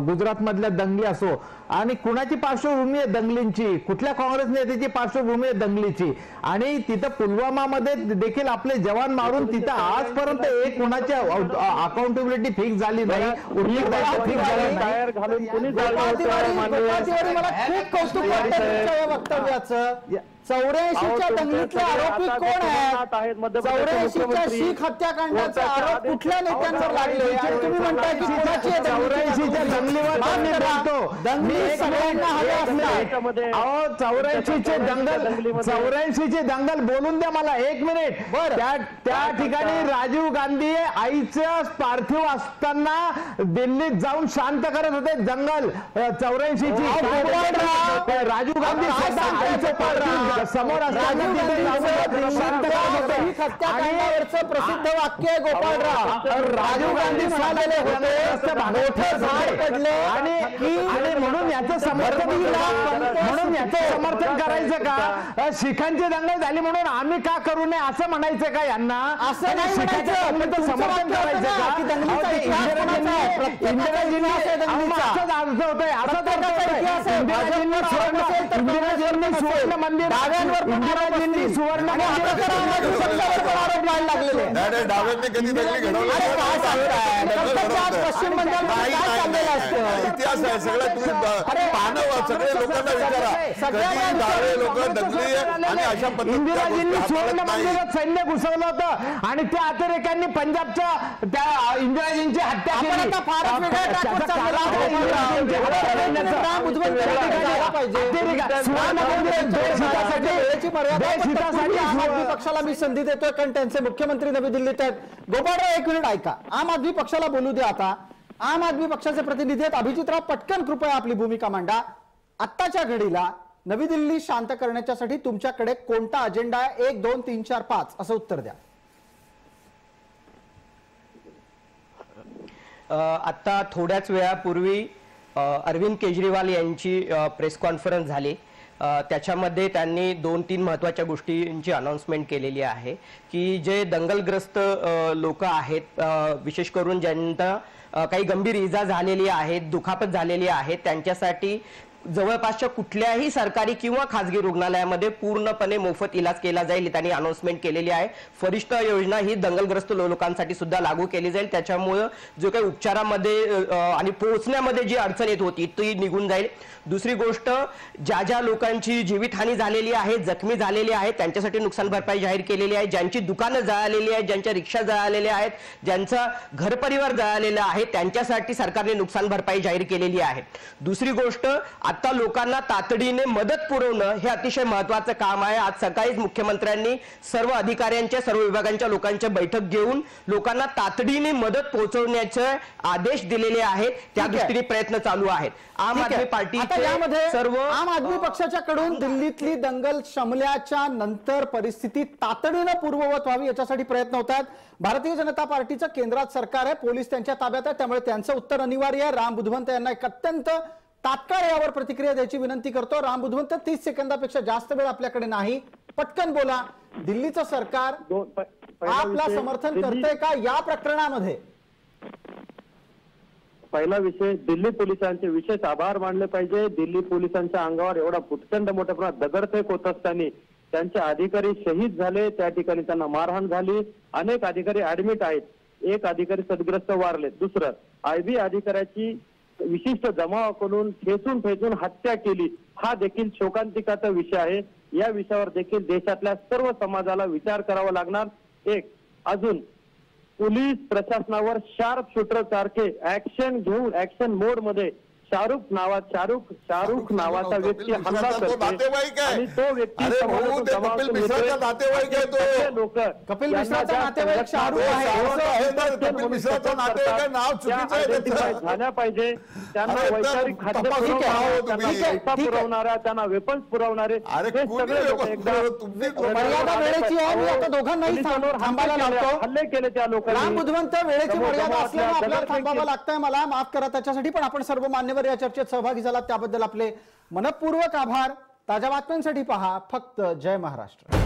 [SPEAKER 2] गुजरात मधल्या दंगली असो, आणि कुणाची पार्श्वभूमी आहे दंगलींची? कुठल्या काँग्रेस नेत्याची पार्श्वभूमी आहे दंगलीची? आणि तिथं पुलवामामध्ये देखील आपले जवान मारून तिथं आजपर्यंत एक कुणाची अकाउंटेबिलिटी फिक्स झाली नाही, फिक्स झाली
[SPEAKER 3] टायर घालून कोणी
[SPEAKER 1] गोपाळ तिवारी, मला खूप कौतुक वाटतं तुमच्या या वक्तव्याचं. 84च्या दंगलीतले आरोपी कोण आहेत? 84च्या शीख हत्याकांडाचा आरोप कुठल्या नेत्यांवर लागले? आणि तुम्ही म्हणताय की कुणाची
[SPEAKER 2] 84च्या दंगलीवर आम्ही बोलतो.
[SPEAKER 1] दंगली सगळ्यांना हवे असतात.
[SPEAKER 2] 84चे दंगल बोलून द्या मला 1 मिनिट. त्या ठिकाणी राजीव गांधी आईचं पार्थिव असताना दिल्लीत जाऊन शांत करत होते दंगल 84ची. राजीव गांधी आईचं पार्थिव समोर
[SPEAKER 1] हत्याकांडावरचं प्रसिद्ध वाक्य आहे गोपाळराव, राजीव गांधी म्हणाले होते मोठे झाड पडले.
[SPEAKER 2] आणि म्हणून याचं समर्थन करायचं का? शिखांची दंगल झाली म्हणून आम्ही का करू नये असं म्हणायचं का यांना?
[SPEAKER 1] असं नाही म्हणायचं,
[SPEAKER 2] समर्थन करायचं का? इंदिराजींनी असंच अर्थ होतोय, इंदिराजींनी सुवर्ण मंदिर, इंदिराजींनी सुवर्ण
[SPEAKER 5] डाव्यांनी कधी दंगली घडवली?
[SPEAKER 1] पश्चिम बंगाल
[SPEAKER 5] इतिहास आहे सगळं, तुम्ही पाहणं, सगळे लोकांना विचारा, कधी डावे लोक दंगली आणि अशा
[SPEAKER 2] इंदिराजींनी सुवर्ण मंदिरात सैन्य घुसवलं होतं आणि त्या अतिरेक्यांनी पंजाबच्या त्या इंदिराजींची हत्या केली.
[SPEAKER 1] आम आदमी पक्षाला मी संधी देतोय कारण त्यांचे मुख्यमंत्री नवी दिल्लीत आहेत. गोपाळराव 1 मिनिट ऐका, आम आदमी पक्षाला बोलू द्या. आता आम आदमी पक्षाचे प्रतिनिधी आहेत अभिजितराव, पटकन कृपया आपली भूमिका मांडा. आत्ताच्या घडीला नवी दिल्ली शांत करण्याच्यासाठी तुमच्याकडे कोणता अजेंडा आहे? 1, 2, 3, 4, 5 असं उत्तर द्या.
[SPEAKER 4] आता थोड्याच वेळापूर्वी अरविंद केजरीवाल यांची प्रेस कॉन्फरन्स झाली. त्याच्यामध्ये त्यांनी 2-3 महत्त्वाच्या गोष्टींची अनाउन्समेंट केलेली आहे की जे दंगलग्रस्त लोक आहेत, विशेष करून ज्यांना काही गंभीर इजा झालेली आहे, दुखापत झालेली आहे, त्यांच्यासाठी जवळपासच्या कुठल्याही सरकारी किंवा खासगी रुग्णालयामध्ये पूर्णपणे मोफत इलाज केला जाईल. त्यांनी अनाउन्समेंट केलेली आहे. फरिष्ता योजना ही दंगलग्रस्त लोकांसाठी सुद्धा लागू केली जाईल. त्याच्यामुळे जो काही उपचारामध्ये आणि पोहोचण्यामध्ये जी अडचण येत होती ती निघून जाईल. दुसरी गोष्ट, ज्या ज्या लोकांची जीवितहानी झालेली आहे, जखमी झालेली आहे, त्यांच्यासाठी नुकसान भरपाई जाहीर केलेली आहे. ज्यांची दुकानं जळालेली आहेत, ज्यांच्या रिक्षा जळालेल्या आहेत, ज्यांचा घरपरिवार जळालेला आहे, त्यांच्यासाठी सरकारने नुकसान भरपाई जाहीर केलेली आहे. दुसरी गोष्ट, आता लोकांना तातडीने मदत पुरवणं हे अतिशय महत्त्वाचं काम आहे. आज सकाळीच मुख्यमंत्र्यांनी सर्व अधिकाऱ्यांच्या, सर्व विभागांच्या लोकांच्या बैठक घेऊन लोकांना तातडीने मदत पोहोचवण्याचे आदेश दिलेले आहेत. त्या दृष्टीने प्रयत्न चालू आहेत. आम आदमी पार्टी
[SPEAKER 1] यामध्ये
[SPEAKER 4] सर्व
[SPEAKER 1] आम आदमी पक्षाच्या कडून दिल्लीतली दंगल शमल्याच्या नंतर परिस्थिती तातडीनं पूर्ववत व्हावी याच्यासाठी प्रयत्न होत आहेत. भारतीय जनता पार्टीचं केंद्रात सरकार आहे, पोलीस त्यांच्या ताब्यात आहे, त्यामुळे त्यांचं उत्तर अनिवार्य आहे. राम बुधवंत यांना एक अत्यंत तात्काळ यावर प्रतिक्रिया द्यायची विनंती करतो. राम बुधवंत, 30 सेकंदापेक्षा जास्त वेळ आपल्याकडे नाही, पटकन बोला. दिल्लीचं सरकार आपला समर्थन करतंय का या प्रकरणामध्ये?
[SPEAKER 3] पहिला विषय, दिल्ली पोलिसांचे विशेष आभार मानले पाहिजे. दिल्ली पोलिसांच्या अंगावर एवढा प्रचंड मोठ्या प्रमाणात दगडफेक होत असताना त्यांचे अधिकारी शहीद झाले, त्या ठिकाणी त्यांना मारहाण झाली, अनेक अधिकारी ऍडमिट आहेत, एक अधिकारी सदग्रस्त वारले. दुसरं, आयबी अधिकाऱ्याची विशिष्ट जमावाकडून ठेचून हत्या केली, हा देखील शोकांतिकाचा विषय आहे. या विषयावर देखील देशातल्या सर्व समाजाला विचार करावा लागणार. एक, अजून पोलीस प्रशासनावर शार्प शूटर सारखे ऍक्शन घेऊन ऍक्शन मोड मध्ये शाहरुख नावाचा व्यक्ती हल्ला करतो आणि तो व्यक्ती
[SPEAKER 5] कपिल मिश्राचा नातेवाईक आहे तो.
[SPEAKER 3] लोक
[SPEAKER 1] कपिल मिश्राचा नातेवाईक शाहरुख आहे.
[SPEAKER 5] कपिल मिश्राचा नातेवाईक नाव चुकीचं आहे.
[SPEAKER 3] झाल्या पाहिजे. त्यांना वैचारिक खाद्य पुरवणारा, त्यांना वेपन्स पुरवणारे हे सगळे लोक
[SPEAKER 1] मर्यादा वेळेची आहे. मी आता दोघांनाही थांबायला लावतो.
[SPEAKER 3] हल्ले केले त्या लोकांनी.
[SPEAKER 1] राम बुधवंत, वेळेची मर्यादा असल्यामुळे आपल्याला थांबावं लागतंय. मला माफ करा त्याच्यासाठी, पण आपण सर्व मान्यवर या चर्चेत सहभागी झालात त्याबद्दल आपले मनपूर्वक आभार. ताज्या बातम्यांसाठी पहा फक्त जय महाराष्ट्र.